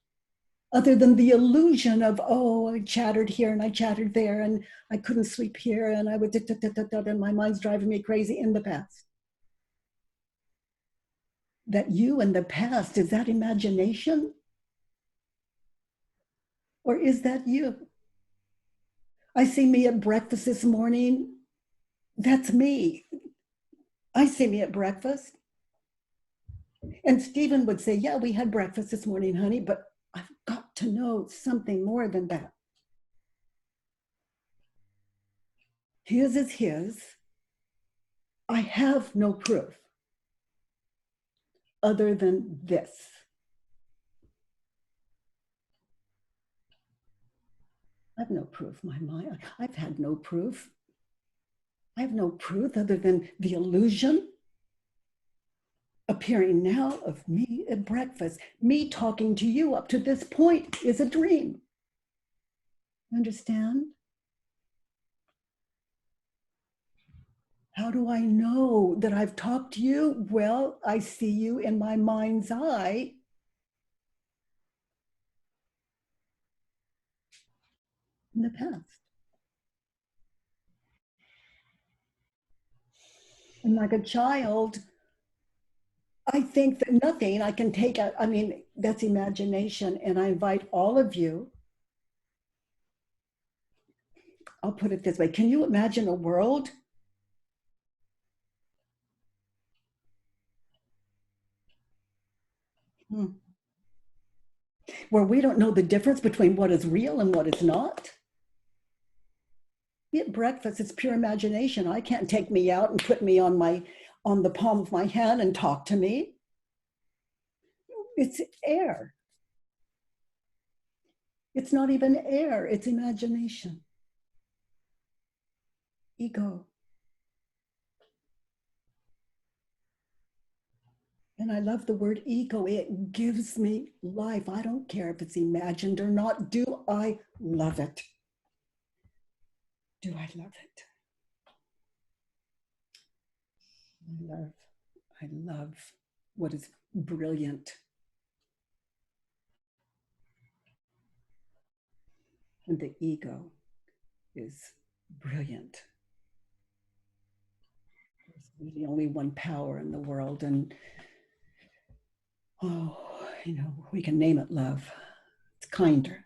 Speaker 2: other than the illusion of, oh, I chattered here and I chattered there and I couldn't sleep here and I would, and my mind's driving me crazy in the past. That you in the past, is that imagination? Or is that you? I see me at breakfast this morning. That's me. I see me at breakfast. And Stephen would say, yeah, we had breakfast this morning, honey, but I've got to know something more than that. His is his. I have no proof other than this. I have no proof, my mind. I've had no proof. I have no proof other than the illusion appearing now of me at breakfast. Me talking to you up to this point is a dream. Understand? How do I know that I've talked to you? Well, I see you in my mind's eye. In the past. And like a child, I think that nothing I can take out, I mean, that's imagination. And I invite all of you, I'll put it this way. Can you imagine a world where we don't know the difference between what is real and what is not? At breakfast, it's pure imagination. I can't take me out and put me on the palm of my hand and talk to me. It's air. It's not even air, it's imagination. Ego. And I love the word ego. It gives me life. I don't care if it's imagined or not. Do I love it? Do I love it? I love what is brilliant. And the ego is brilliant. There's really only one power in the world, and we can name it love. It's kinder.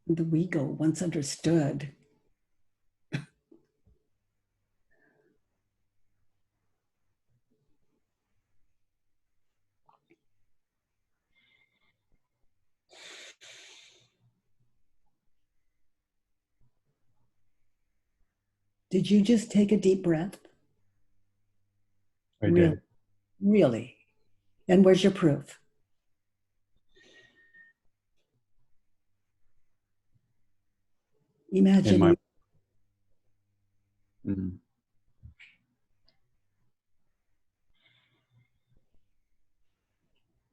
Speaker 2: The ego, once understood, Did you just take a deep breath?
Speaker 5: I
Speaker 2: Really?
Speaker 5: did.
Speaker 2: Really? And where's your proof? Imagine.
Speaker 5: In my Mhm.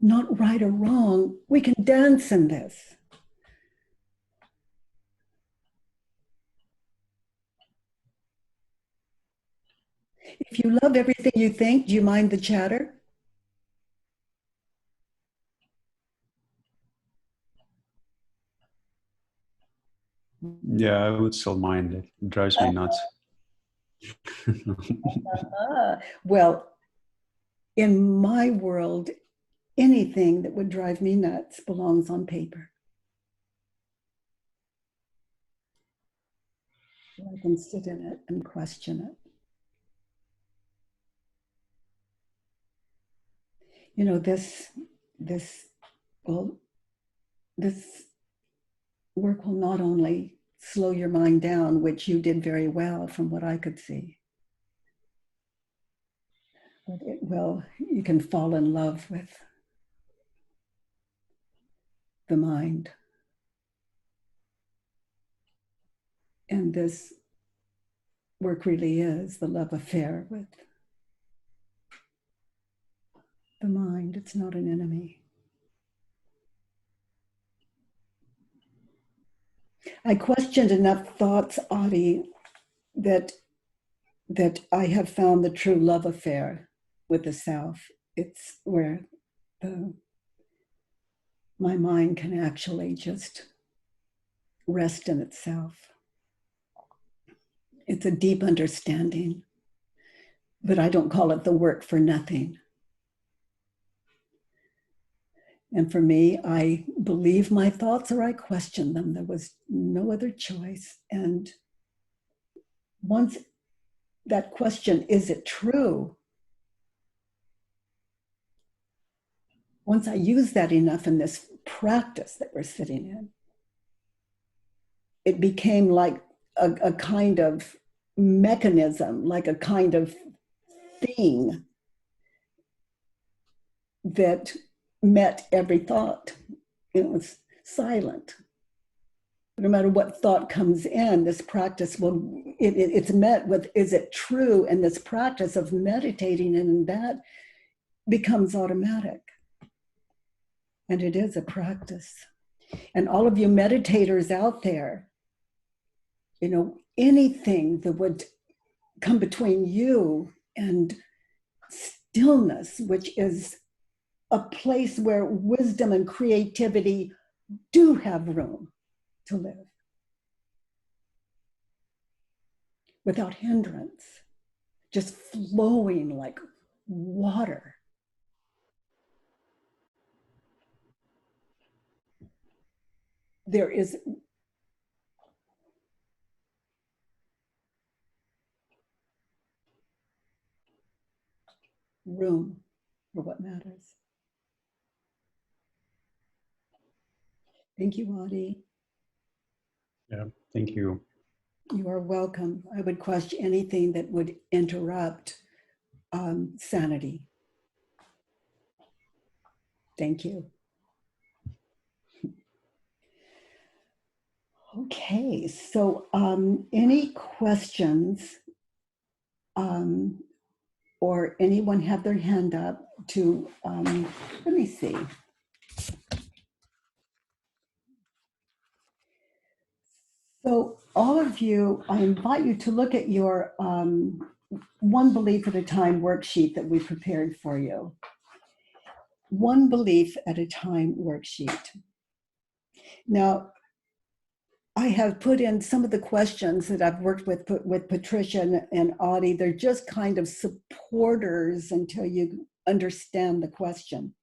Speaker 2: Not right or wrong. We can dance in this. If you love everything you think, do you mind the chatter?
Speaker 5: Yeah, I would still mind it. It drives me nuts.
Speaker 2: Well, in my world, anything that would drive me nuts belongs on paper. I can sit in it and question it. You know, this work will not only slow your mind down, which you did very well from what I could see, but it will, you can fall in love with the mind. And this work really is the love affair with the mind. It's not an enemy. I questioned enough thoughts, Adi, that I have found the true love affair with the self. It's where my mind can actually just rest in itself. It's a deep understanding, but I don't call it the work for nothing. And for me, I believe my thoughts or I question them. There was no other choice. And once that question, is it true? Once I use that enough in this practice that we're sitting in, it became like a kind of mechanism, like a kind of thing that met every thought. You know, it's silent. No matter what thought comes in, this practice will, it's met with, is it true? And this practice of meditating and that becomes automatic. And it is a practice. And all of you meditators out there, you know, anything that would come between you and stillness, which is a place where wisdom and creativity do have room to live without hindrance, just flowing like water. There is room for what matters. Thank you, Adi.
Speaker 5: Yeah, thank you.
Speaker 2: You are welcome. I would question anything that would interrupt sanity. Thank you. Okay, so any questions or anyone have their hand up to, let me see. So all of you, I invite you to look at your One Belief at a Time worksheet that we prepared for you. One Belief at a Time worksheet. Now, I have put in some of the questions that I've worked with Patricia and Audie. They're just kind of supporters until you understand the question.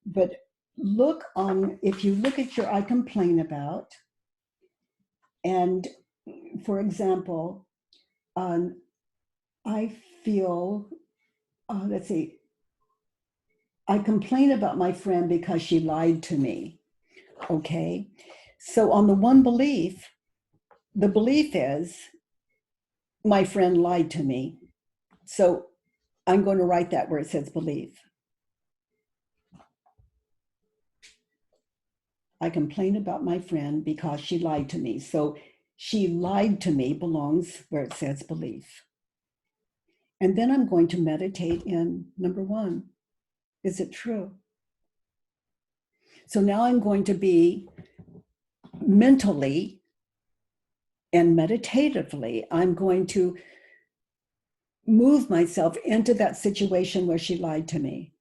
Speaker 2: But look on, if you look at your I complain about, and for example, I feel, let's see, I complain about my friend because she lied to me. Okay. So on the one belief, the belief is my friend lied to me. So I'm going to write that where it says believe. I complain about my friend because she lied to me. So she lied to me belongs where it says belief. And then I'm going to meditate in number 1. Is it true? So now I'm going to be mentally and meditatively, I'm going to move myself into that situation where she lied to me.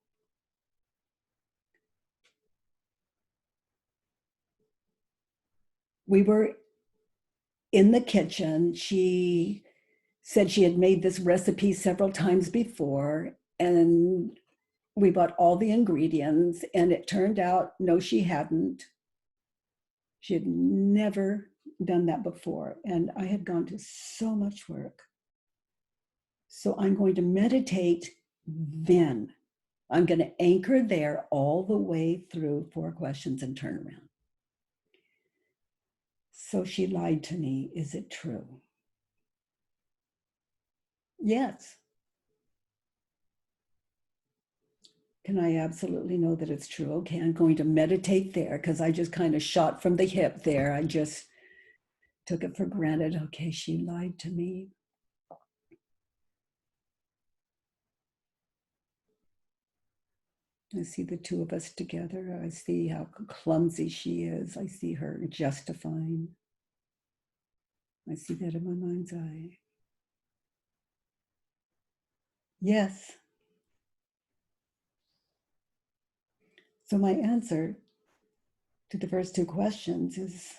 Speaker 2: We were in the kitchen. She said she had made this recipe several times before, and we bought all the ingredients, and it turned out, no, she hadn't. She had never done that before, and I had gone to so much work. So I'm going to meditate then. I'm going to anchor there all the way through 4 questions and turn around. So she lied to me. Is it true? Yes. Can I absolutely know that it's true? Okay, I'm going to meditate there because I just kind of shot from the hip there. I just took it for granted. Okay, she lied to me. I see the 2 of us together. I see how clumsy she is. I see her justifying. I see that in my mind's eye. Yes. So my answer to the first 2 questions is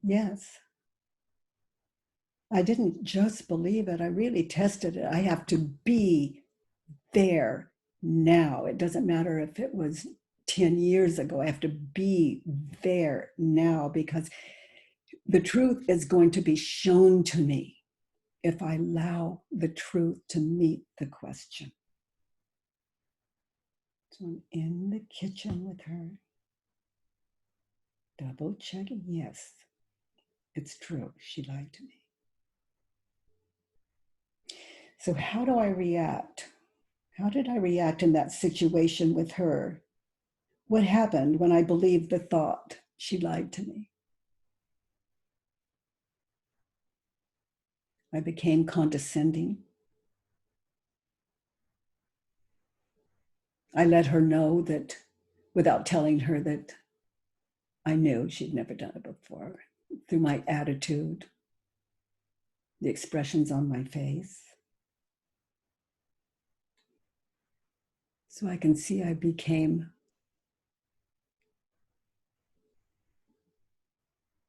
Speaker 2: yes. I didn't just believe it. I really tested it. I have to be there now. It doesn't matter if it was 10 years ago. I have to be there now because the truth is going to be shown to me if I allow the truth to meet the question. So I'm in the kitchen with her, double checking. Yes, it's true. She lied to me. So how do I react? How did I react in that situation with her? What happened when I believed the thought she lied to me? I became condescending. I let her know that without telling her that I knew she'd never done it before, through my attitude, the expressions on my face. So I can see I became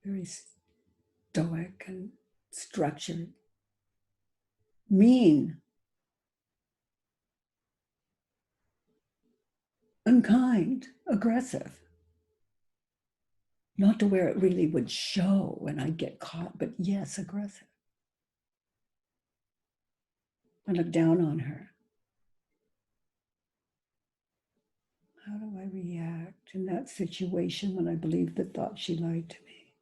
Speaker 2: very stoic and structured, mean, unkind, aggressive. Not to where it really would show when I get caught, but yes, aggressive. I look down on her. How do I react in that situation when I believe the thought she lied to me?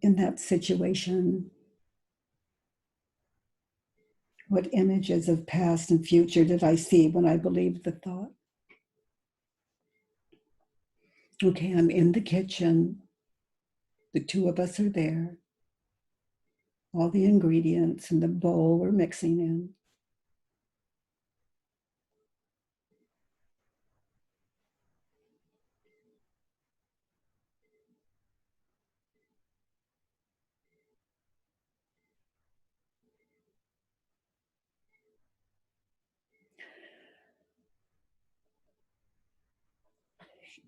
Speaker 2: In that situation, what images of past and future did I see when I believed the thought? Okay, I'm in the kitchen. The 2 of us are there. All the ingredients in the bowl we're mixing in.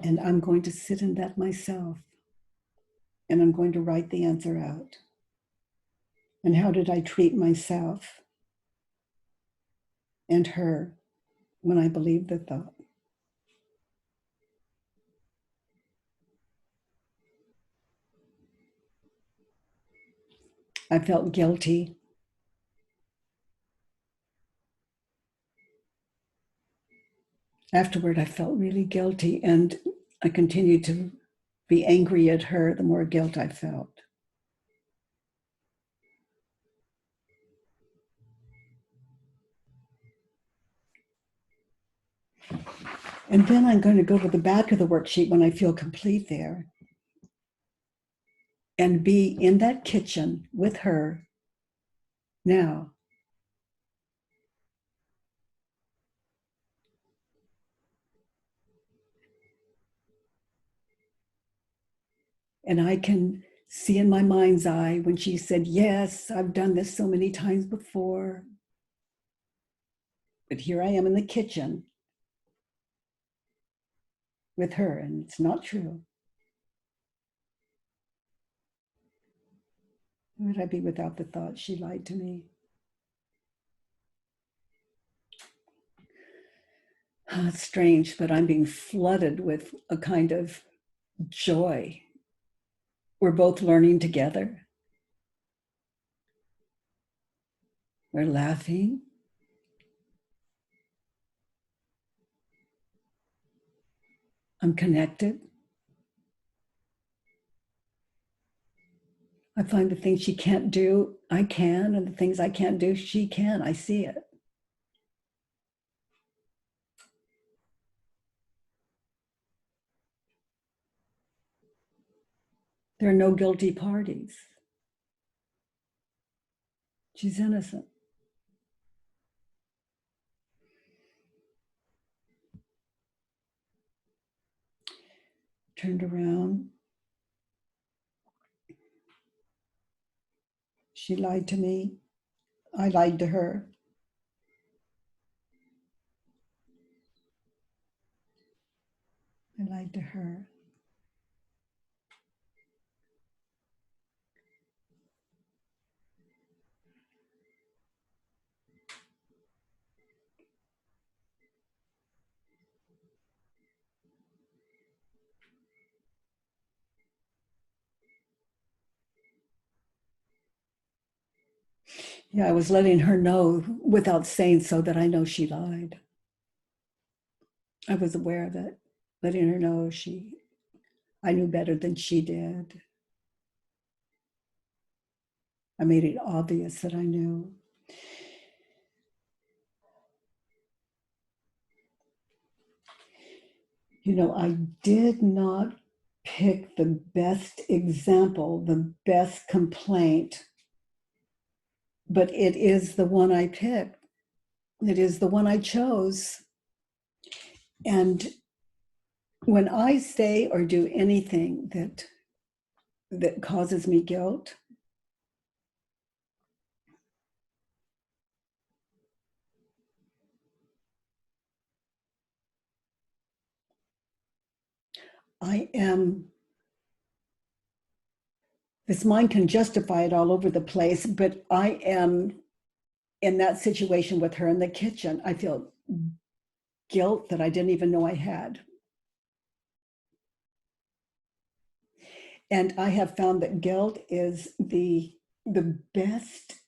Speaker 2: And I'm going to sit in that myself. And I'm going to write the answer out. And how did I treat myself and her when I believed the thought? I felt guilty. Afterward, I felt really guilty. And I continued to be angry at her, the more guilt I felt. And then I'm going to go to the back of the worksheet when I feel complete there and be in that kitchen with her now. And I can see in my mind's eye when she said, yes, I've done this so many times before. But here I am in the kitchen with her, and it's not true. Who would I be without the thought she lied to me? It's strange, but I'm being flooded with a kind of joy. We're both learning together. We're laughing. I'm connected. I find the things she can't do, I can, and the things I can't do, she can. I see it. There are no guilty parties. She's innocent. Turned around. She lied to me. I lied to her. I lied to her. Yeah, I was letting her know without saying so that I know she lied. I was aware of it, letting her know I knew better than she did. I made it obvious that I knew. You know, I did not pick the best example, the best complaint, but it is the one I picked. It is the one I chose. And when I say or do anything that causes me guilt, this mind can justify it all over the place, but I am in that situation with her in the kitchen. I feel guilt that I didn't even know I had. And I have found that guilt is the best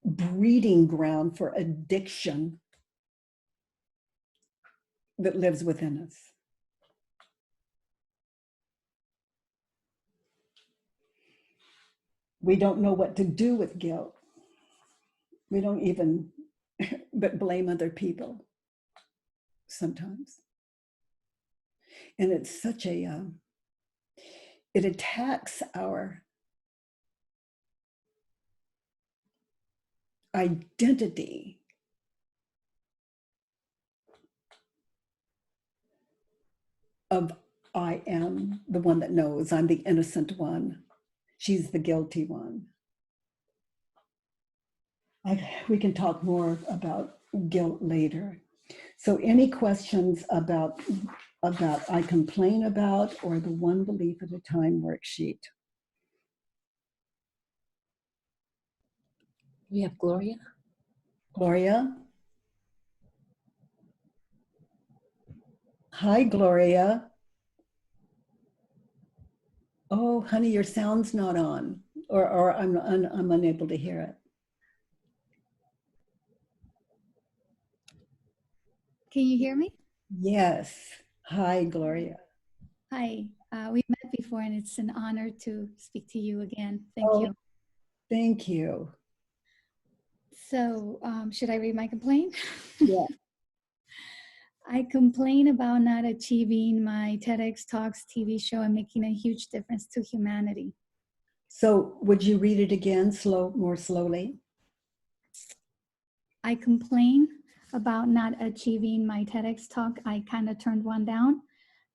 Speaker 2: breeding ground for addiction that lives within us. We don't know what to do with guilt. We don't even but blame other people sometimes. And it's such it attacks our identity of I am the one that knows, I'm the innocent one. She's the guilty one. We can talk more about guilt later. So any questions about I complain about or the one belief at a time worksheet?
Speaker 3: We have Gloria.
Speaker 2: Gloria? Hi, Gloria. Oh, honey, your sound's not on, or I'm unable to hear it.
Speaker 6: Can you hear me?
Speaker 2: Yes. Hi, Gloria.
Speaker 6: Hi, we met before and it's an honor to speak to you again. Thank
Speaker 2: Oh,
Speaker 6: you.
Speaker 2: thank you.
Speaker 6: So, should I read my complaint?
Speaker 2: Yeah.
Speaker 6: I complain about not achieving my TEDx Talks TV show and making a huge difference to humanity.
Speaker 2: So would you read it again, more slowly?
Speaker 6: I complain about not achieving my TEDx talk. I kind of turned one down.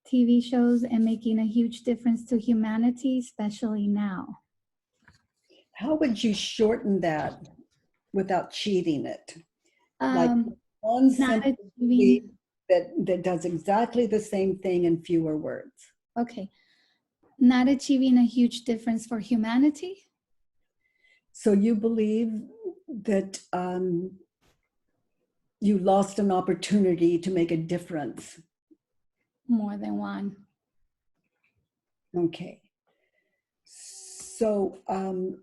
Speaker 6: TV shows and making a huge difference to humanity, especially now.
Speaker 2: How would you shorten that without cheating it? Like one
Speaker 6: Not
Speaker 2: sentence
Speaker 6: achieving.
Speaker 2: that does exactly the same thing in fewer words.
Speaker 6: Okay. Not achieving a huge difference for humanity.
Speaker 2: So you believe that you lost an opportunity to make a difference.
Speaker 6: More than one.
Speaker 2: Okay. So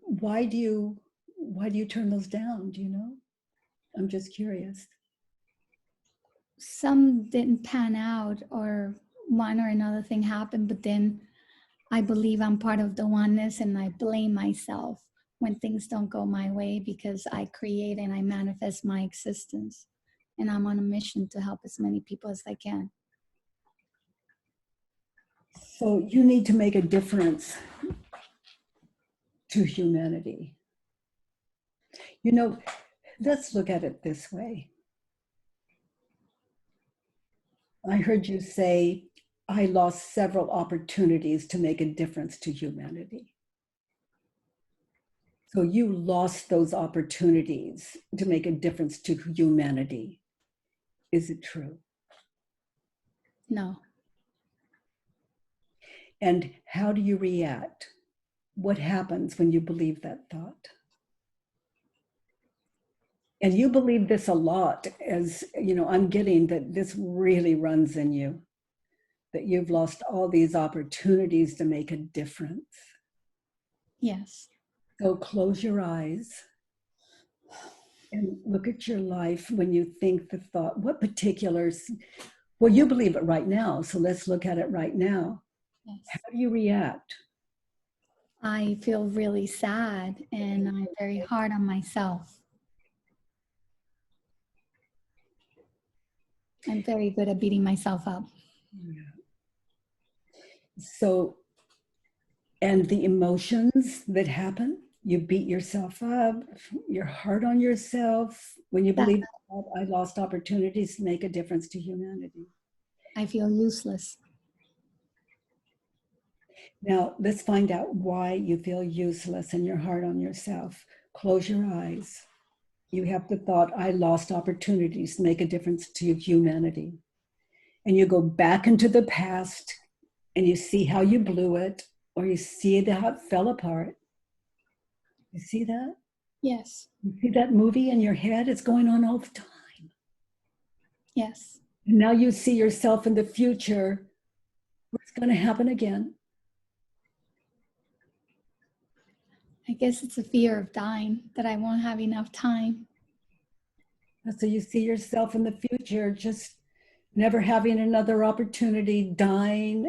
Speaker 2: why do you turn those down? Do you know? I'm just curious.
Speaker 6: Some didn't pan out, or one or another thing happened, but then I believe I'm part of the oneness and I blame myself when things don't go my way because I create and I manifest my existence. And I'm on a mission to help as many people as I can.
Speaker 2: So you need to make a difference to humanity. You know, let's look at it this way. I heard you say, I lost several opportunities to make a difference to humanity. So you lost those opportunities to make a difference to humanity. Is it true?
Speaker 6: No.
Speaker 2: And how do you react? What happens when you believe that thought? And you believe this a lot, as you know, I'm getting that this really runs in you, that you've lost all these opportunities to make a difference.
Speaker 6: Yes.
Speaker 2: So close your eyes and look at your life when you think the thought, what particulars, well, you believe it right now, so let's look at it right now.
Speaker 6: Yes.
Speaker 2: How do you react?
Speaker 6: I feel really sad and I'm very hard on myself. I'm very good at beating myself up.
Speaker 2: Yeah. So, and the emotions that happen, you beat yourself up, you're hard on yourself when you believe, I lost opportunities to make a difference to humanity.
Speaker 6: I feel useless.
Speaker 2: Now, let's find out why you feel useless and you're hard on yourself. Close your eyes. You have the thought, I lost opportunities to make a difference to humanity. And you go back into the past and you see how you blew it, or you see how it fell apart. You see that?
Speaker 6: Yes.
Speaker 2: You see that movie in your head? It's going on all the time.
Speaker 6: Yes.
Speaker 2: And now you see yourself in the future where it's going to happen again.
Speaker 6: I guess it's a fear of dying, that I won't have enough time.
Speaker 2: So you see yourself in the future just never having another opportunity, dying,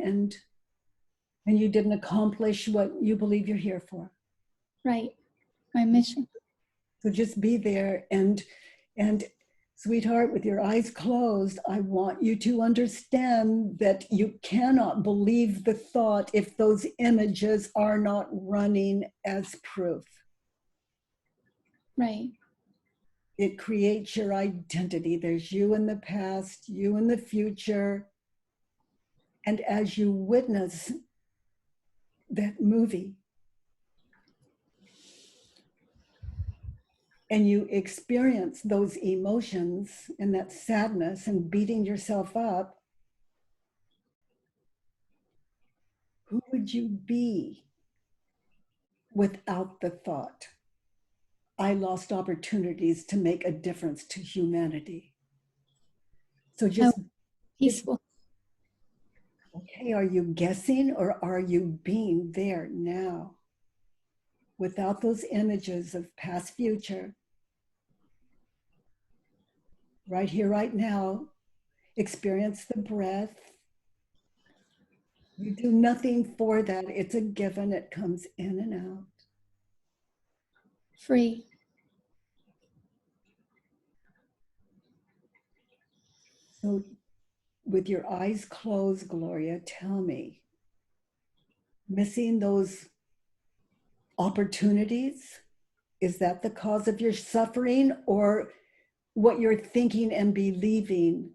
Speaker 2: and you didn't accomplish what you believe you're here for.
Speaker 6: Right. My mission.
Speaker 2: So just be there and sweetheart, with your eyes closed, I want you to understand that you cannot believe the thought if those images are not running as proof.
Speaker 6: Right.
Speaker 2: It creates your identity. There's you in the past, you in the future. And as you witness that movie, and you experience those emotions and that sadness and beating yourself up, who would you be without the thought, I lost opportunities to make a difference to humanity? So just
Speaker 6: peaceful.
Speaker 2: Okay, are you guessing or are you being there now? Without those images of past, future, right here, right now, experience the breath. You do nothing for that. It's a given. It comes in and out.
Speaker 6: Free.
Speaker 2: So with your eyes closed, Gloria, tell me, missing those opportunities, is that the cause of your suffering, or what you're thinking and believing?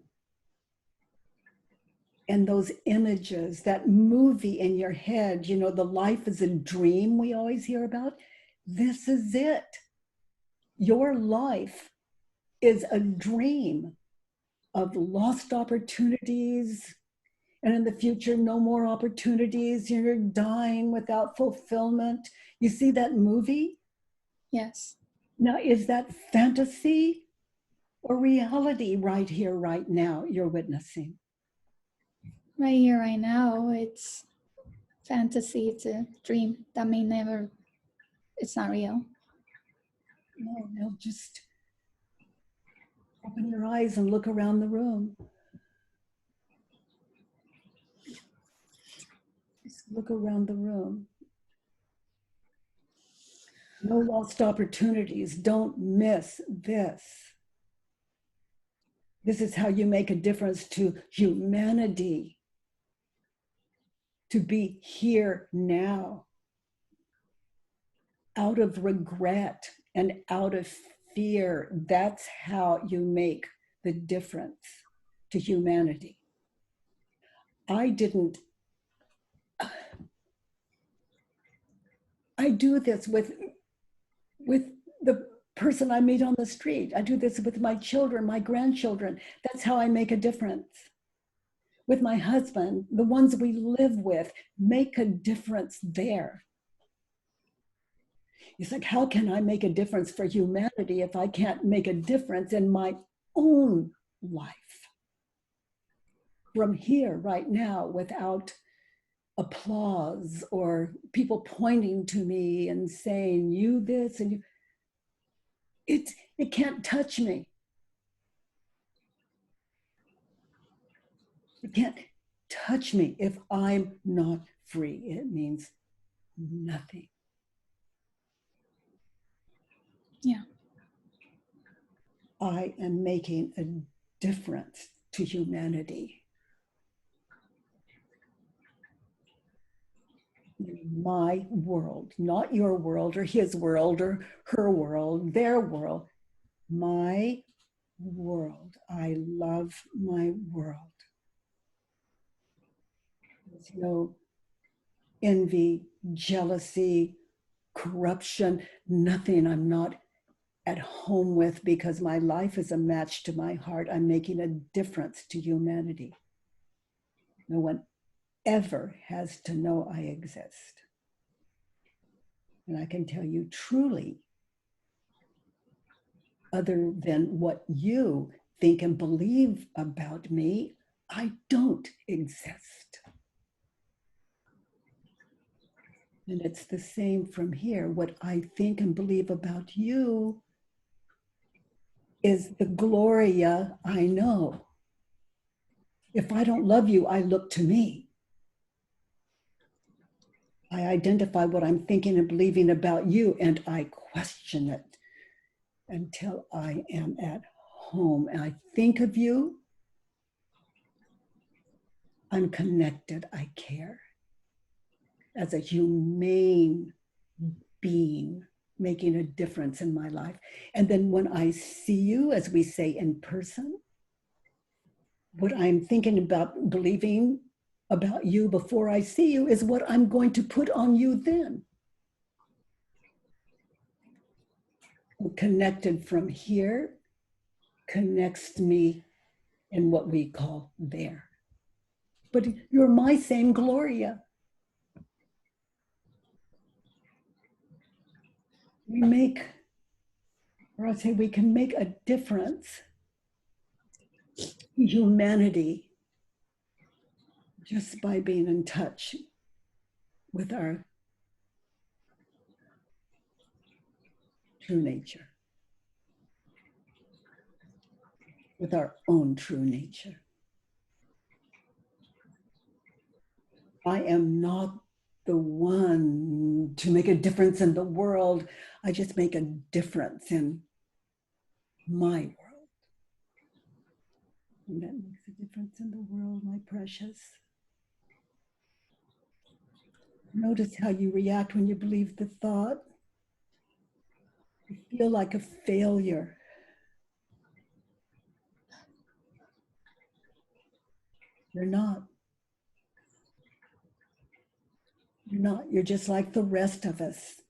Speaker 2: And those images, that movie in your head, you know, the life is a dream we always hear about. This is it. Your life is a dream of lost opportunities, and in the future, no more opportunities. You're dying without fulfillment. You see that movie?
Speaker 6: Yes.
Speaker 2: Now, is that fantasy or reality right here, right now, you're witnessing?
Speaker 6: Right here, right now, it's fantasy. It's a dream that may never, it's not real.
Speaker 2: No, just open your eyes and look around the room. Just look around the room. No lost opportunities. Don't miss this. This is how you make a difference to humanity. To be here now, out of regret and out of fear. That's how you make the difference to humanity. I do this with the person I meet on the street. I do this with my children, my grandchildren. That's how I make a difference. With my husband, the ones we live with, make a difference there. It's like, how can I make a difference for humanity if I can't make a difference in my own life? From here, right now, without applause or people pointing to me and saying, you this and you, it can't touch me. It can't touch me if I'm not free. It means nothing.
Speaker 6: Yeah.
Speaker 2: I am making a difference to humanity. My world, not your world or his world or her world, their world. My world. I love my world. There's no envy, jealousy, corruption, nothing I'm not at home with, because my life is a match to my heart. I'm making a difference to humanity. No one ever has to know I exist. And I can tell you truly, other than what you think and believe about me, I don't exist. And it's the same from here. What I think and believe about you is the Gloria I know. If I don't love you, I look to me. I identify what I'm thinking and believing about you, and I question it until I am at home. And I think of you. I'm connected. I care. As a humane being, making a difference in my life. And then when I see you, as we say, in person, what I'm thinking about, believing about you before I see you is what I'm going to put on you then. Connected from here connects me in what we call there. But you're my same Gloria. We make, or I say we can make a difference in humanity just by being in touch with our true nature, with our own true nature. I am not the one to make a difference in the world. I just make a difference in my world. And that makes a difference in the world, my precious. Notice how you react when you believe the thought. You feel like a failure. You're not. You're not. You're just like the rest of us.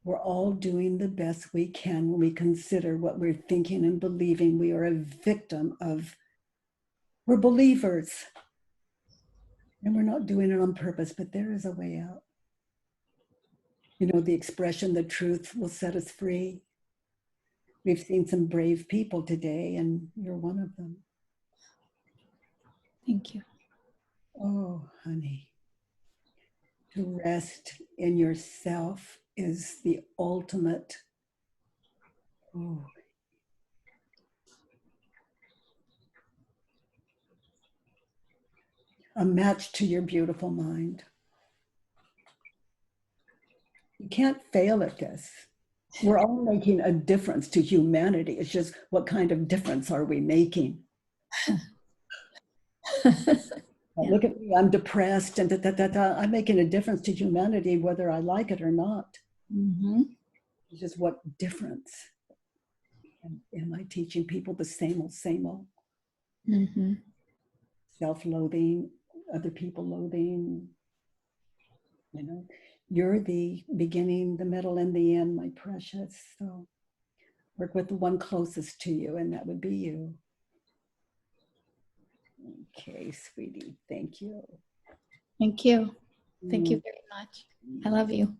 Speaker 2: We're all doing the best we can when we consider what we're thinking and believing. We are a victim of, we're believers. And we're not doing it on purpose, but there is a way out. You know, the expression, the truth will set us free. We've seen some brave people today, and you're one of them.
Speaker 6: Thank you.
Speaker 2: Oh, honey. To rest in yourself is the ultimate. Oh. A match to your beautiful mind. You can't fail at this. We're all making a difference to humanity. It's just what kind of difference are we making? Look at me, I'm depressed and I'm making a difference to humanity whether I like it or not.
Speaker 6: Mm-hmm.
Speaker 2: It's just what difference? Am I teaching people the same old, same old?
Speaker 6: Mm-hmm.
Speaker 2: Self-loathing, other people loathing. You know, you're the beginning, the middle, and the end, my precious. So work with the one closest to you, and that would be you. Okay, sweetie, thank you.
Speaker 6: Thank you. Thank you very much. I love you.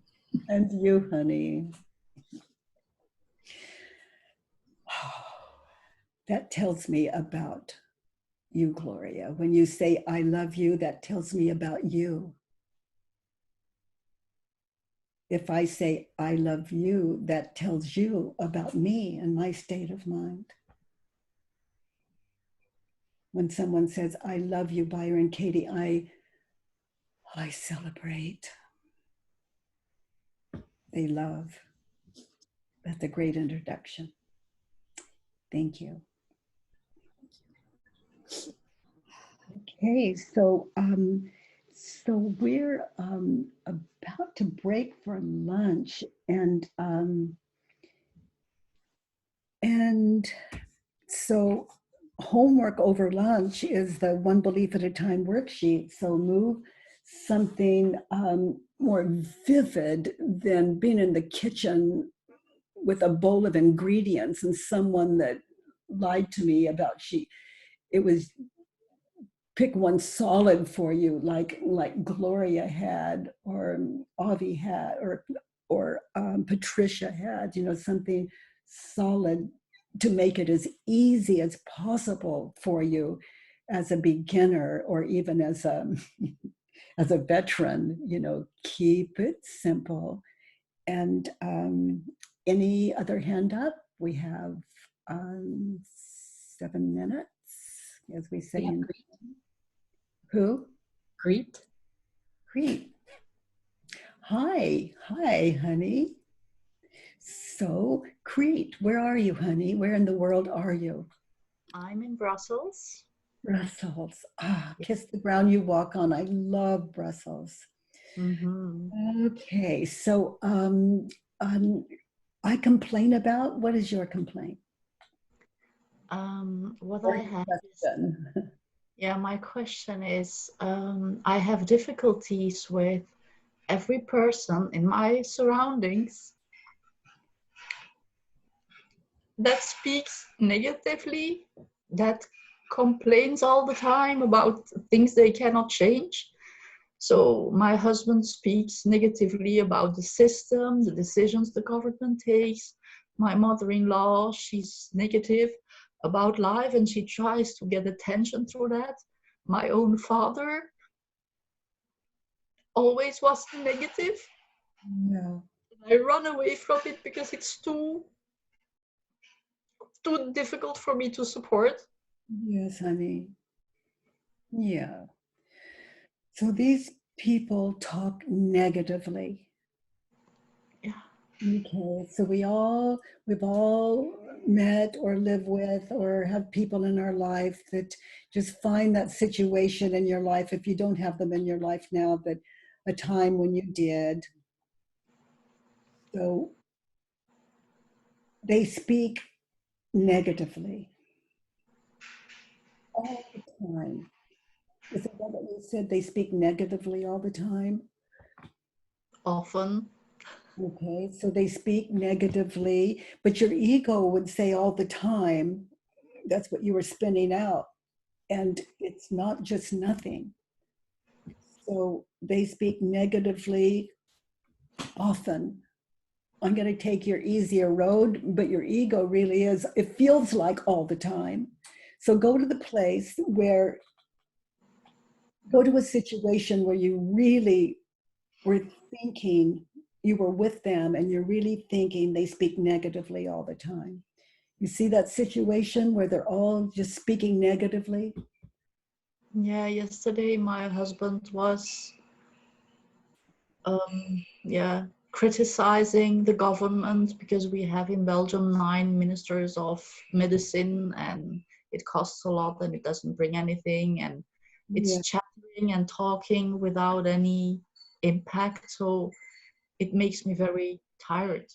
Speaker 2: And you, honey. That tells me about you, Gloria. When you say, I love you, that tells me about you. If I say, I love you, that tells you about me and my state of mind. When someone says, I love you, Byron Katie, I celebrate. They love. That's a great introduction. Thank you. Okay, so we're about to break for lunch, and so homework over lunch is the one belief at a time worksheet. So move something more vivid than being in the kitchen with a bowl of ingredients and someone that lied to me about it was pick one solid for you, like Gloria had, or Avi had, or Patricia had, you know, something solid to make it as easy as possible for you as a beginner or even as a as a veteran. You know, keep it simple. And any other hand up? We have 7 minutes, as we say. In who?
Speaker 3: Greet.
Speaker 2: Greet. Hi, honey. So, Crete, where are you, honey? Where in the world are you?
Speaker 7: I'm in Brussels.
Speaker 2: Brussels. Ah, kiss the ground you walk on. I love Brussels.
Speaker 7: Mm-hmm.
Speaker 2: Okay, so I complain about, what is your complaint?
Speaker 7: What
Speaker 2: Or
Speaker 7: I have
Speaker 2: question.
Speaker 7: is, yeah, my question is, I have difficulties with every person in my surroundings that speaks negatively, that complains all the time about things they cannot change. So my husband speaks negatively about the system, the decisions the government takes. My mother-in-law, she's negative about life and she tries to get attention through that. My own father always was negative.
Speaker 2: Yeah.
Speaker 7: I run away from it because it's too difficult for me to support.
Speaker 2: Yes, honey. Yeah. So these people talk negatively.
Speaker 7: Yeah.
Speaker 2: Okay, so we've all met or live with or have people in our life that just find that situation in your life, if you don't have them in your life now, but a time when you did. So they speak negatively all the time. Is that what you said? They speak negatively all the time?
Speaker 7: Often.
Speaker 2: Okay, so they speak negatively, but your ego would say all the time, that's what you were spinning out. And it's not just nothing. So they speak negatively often. I'm going to take your easier road, but your ego really is, it feels like all the time. So go to the place where, go to a situation where you really were thinking, you were with them and you're really thinking they speak negatively all the time. You see that situation where they're all just speaking negatively?
Speaker 7: Yeah, yesterday my husband was criticizing the government because we have in Belgium 9 ministers of medicine and it costs a lot and it doesn't bring anything and it's
Speaker 2: Yeah.
Speaker 7: chattering and talking without any impact. So it makes me very tired.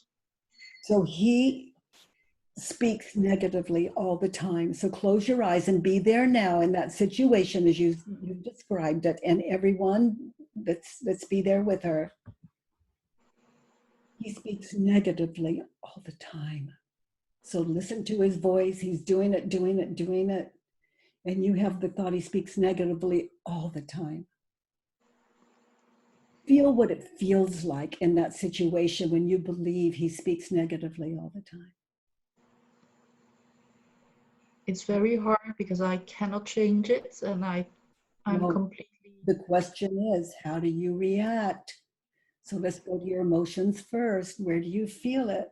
Speaker 2: So he speaks negatively all the time. So close your eyes and be there now in that situation as you described it, and everyone, let's be there with her. He speaks negatively all the time. So listen to his voice. He's doing it, doing it, doing it. And you have the thought he speaks negatively all the time. Feel what it feels like in that situation when you believe he speaks negatively all the time.
Speaker 7: It's very hard because I cannot change it and I'm
Speaker 2: No,
Speaker 7: completely...
Speaker 2: the question is, how do you react? So let's go to your emotions first. Where do you feel it?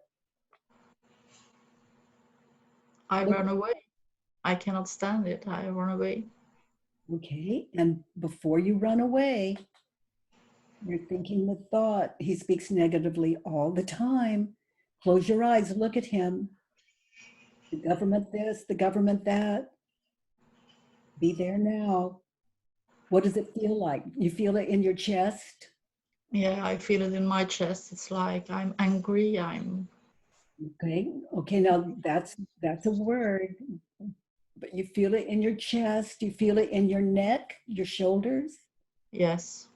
Speaker 7: I run away. I cannot stand it. I run away.
Speaker 2: Okay, and before you run away, you're thinking the thought, he speaks negatively all the time. Close your eyes, look at him. The government this, the government that. Be there now. What does it feel like? You feel it in your chest?
Speaker 7: Yeah, I feel it in my chest. It's like I'm angry.
Speaker 2: Okay, now that's a word. But you feel it in your chest, you feel it in your neck, your shoulders.
Speaker 7: Yes.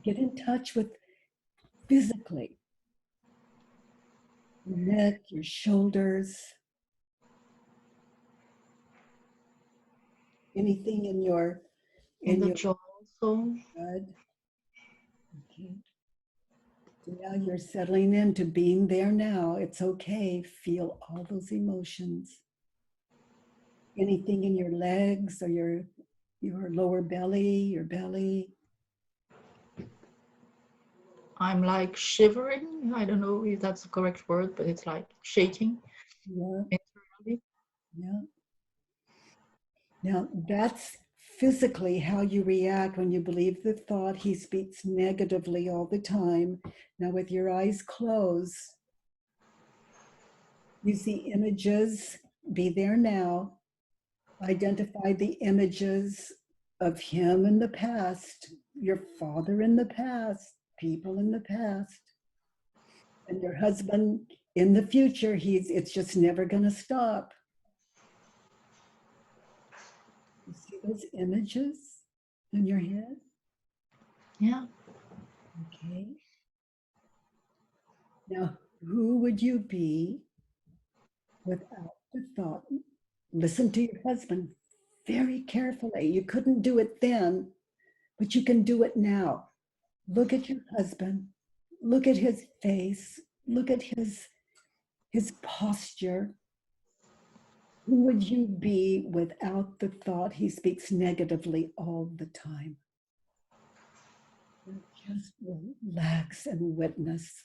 Speaker 2: Get in touch with physically. Your neck, your shoulders. Anything in your
Speaker 7: jaw also.
Speaker 2: Good. Okay. So now you're settling into being there now. It's okay. Feel all those emotions. Anything in your legs or your lower belly, your belly.
Speaker 7: I'm like shivering. I don't know if that's the correct word, but it's like shaking.
Speaker 2: Yeah.
Speaker 7: Internally.
Speaker 2: Yeah. Now that's physically how you react when you believe the thought he speaks negatively all the time. Now with your eyes closed, you see images. Be there now. Identify the images of him in the past, your father in the past, people in the past, and your husband in the future. It's just never going to stop. You see those images in your head?
Speaker 7: Yeah.
Speaker 2: Okay. Now, who would you be without the thought? Listen to your husband very carefully. You couldn't do it then, but you can do it now. Look at your husband. Look at his face. Look at his posture. Who would you be without the thought he speaks negatively all the time? Just relax and witness.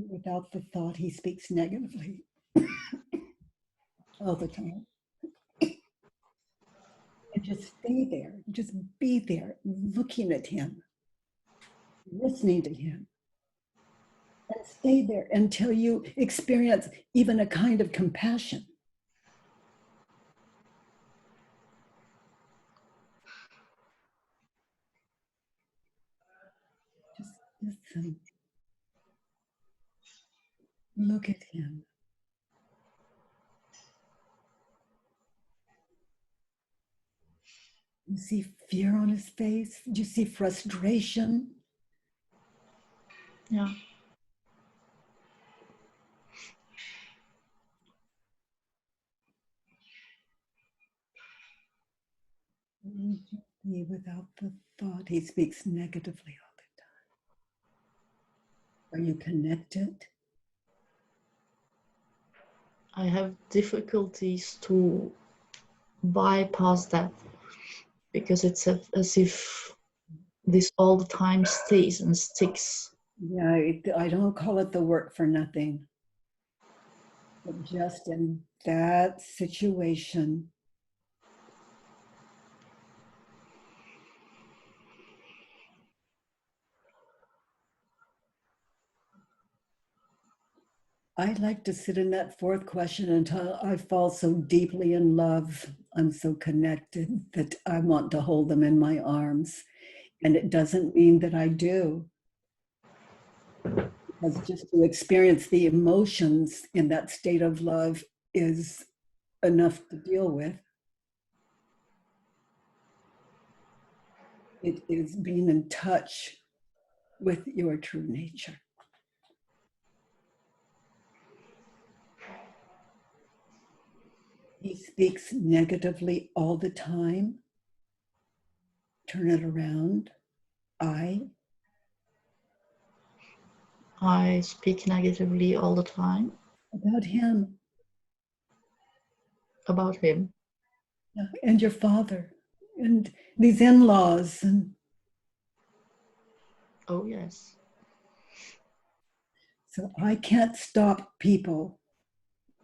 Speaker 2: Without the thought he speaks negatively all the time. And just stay there, just be there, looking at him, listening to him. And stay there until you experience even a kind of compassion. Just listen. Look at him. You see fear on his face? Do you see frustration?
Speaker 7: Yeah.
Speaker 2: Without the thought, he speaks negatively all the time. Are you connected?
Speaker 7: I have difficulties to bypass that because it's as if this all the time stays and sticks.
Speaker 2: Yeah, I don't call it the work for nothing. But just in that situation, I'd like to sit in that fourth question until I fall so deeply in love. I'm so connected that I want to hold them in my arms. And it doesn't mean that I do. Because just to experience the emotions in that state of love is enough to deal with. It is being in touch with your true nature. He speaks negatively all the time. Turn it around. I
Speaker 7: speak negatively all the time
Speaker 2: about him.
Speaker 7: About him.
Speaker 2: Yeah, and your father and these in-laws. And
Speaker 7: oh, yes.
Speaker 2: So I can't stop people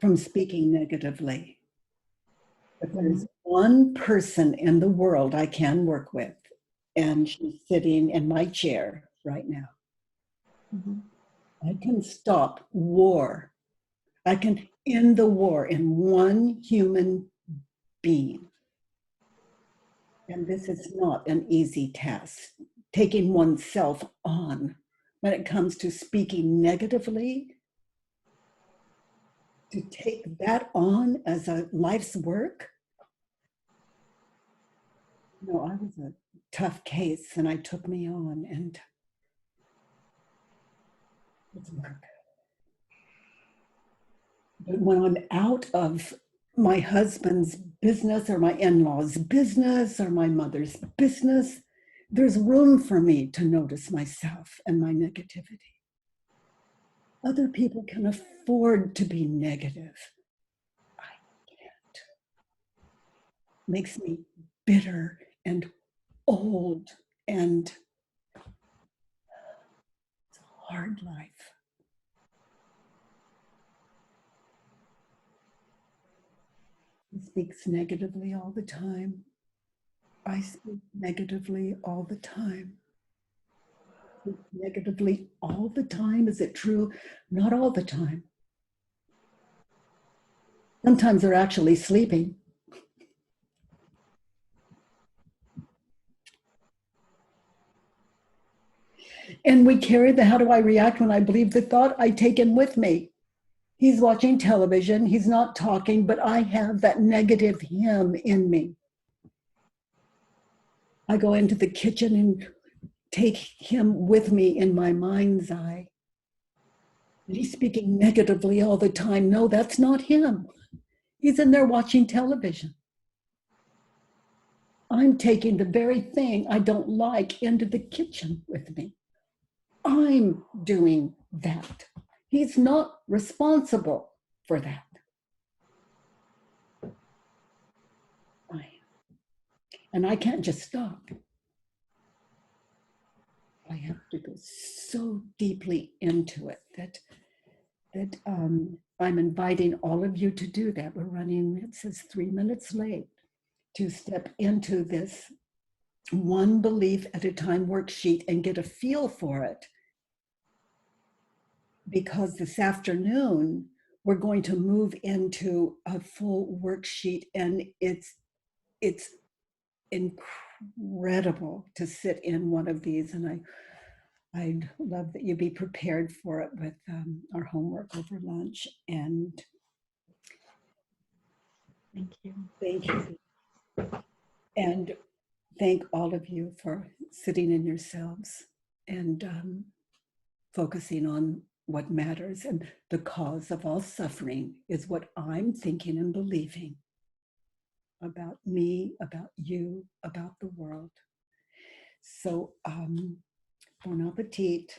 Speaker 2: from speaking negatively. But there's one person in the world I can work with, and she's sitting in my chair right now.
Speaker 7: Mm-hmm.
Speaker 2: I can stop war. I can end the war in one human being. And this is not an easy task, taking oneself on when it comes to speaking negatively. To take that on as a life's work. No, I was a tough case and I took me on, and it's work. But when I'm out of my husband's business or my in-laws' business or my mother's business, there's room for me to notice myself and my negativity. Other people can afford to be negative. I can't. Makes me bitter and old, and it's a hard life. He speaks negatively all the time. I speak negatively all the time. Negatively all the time. Is it true? Not all the time. Sometimes they're actually sleeping. And we carry the how do I react when I believe the thought? I take him with me. He's watching television. He's not talking, but I have that negative him in me. I go into the kitchen and take him with me in my mind's eye. He's speaking negatively all the time. No, that's not him. He's in there watching television. I'm taking the very thing I don't like into the kitchen with me. I'm doing that. He's not responsible for that. I am. And I can't just stop. I have to go so deeply into it that I'm inviting all of you to do that. We're running, it says 3 minutes late, to step into this one belief at a time worksheet and get a feel for it. Because this afternoon, we're going to move into a full worksheet, and it's incredible to sit in one of these. And I'd love that you be prepared for it with our homework over lunch. And
Speaker 7: Thank you.
Speaker 2: thank you. And thank all of you for sitting in yourselves and focusing on what matters. And the cause of all suffering is what I'm thinking and believing about me, about you, about the world. So bon appetit.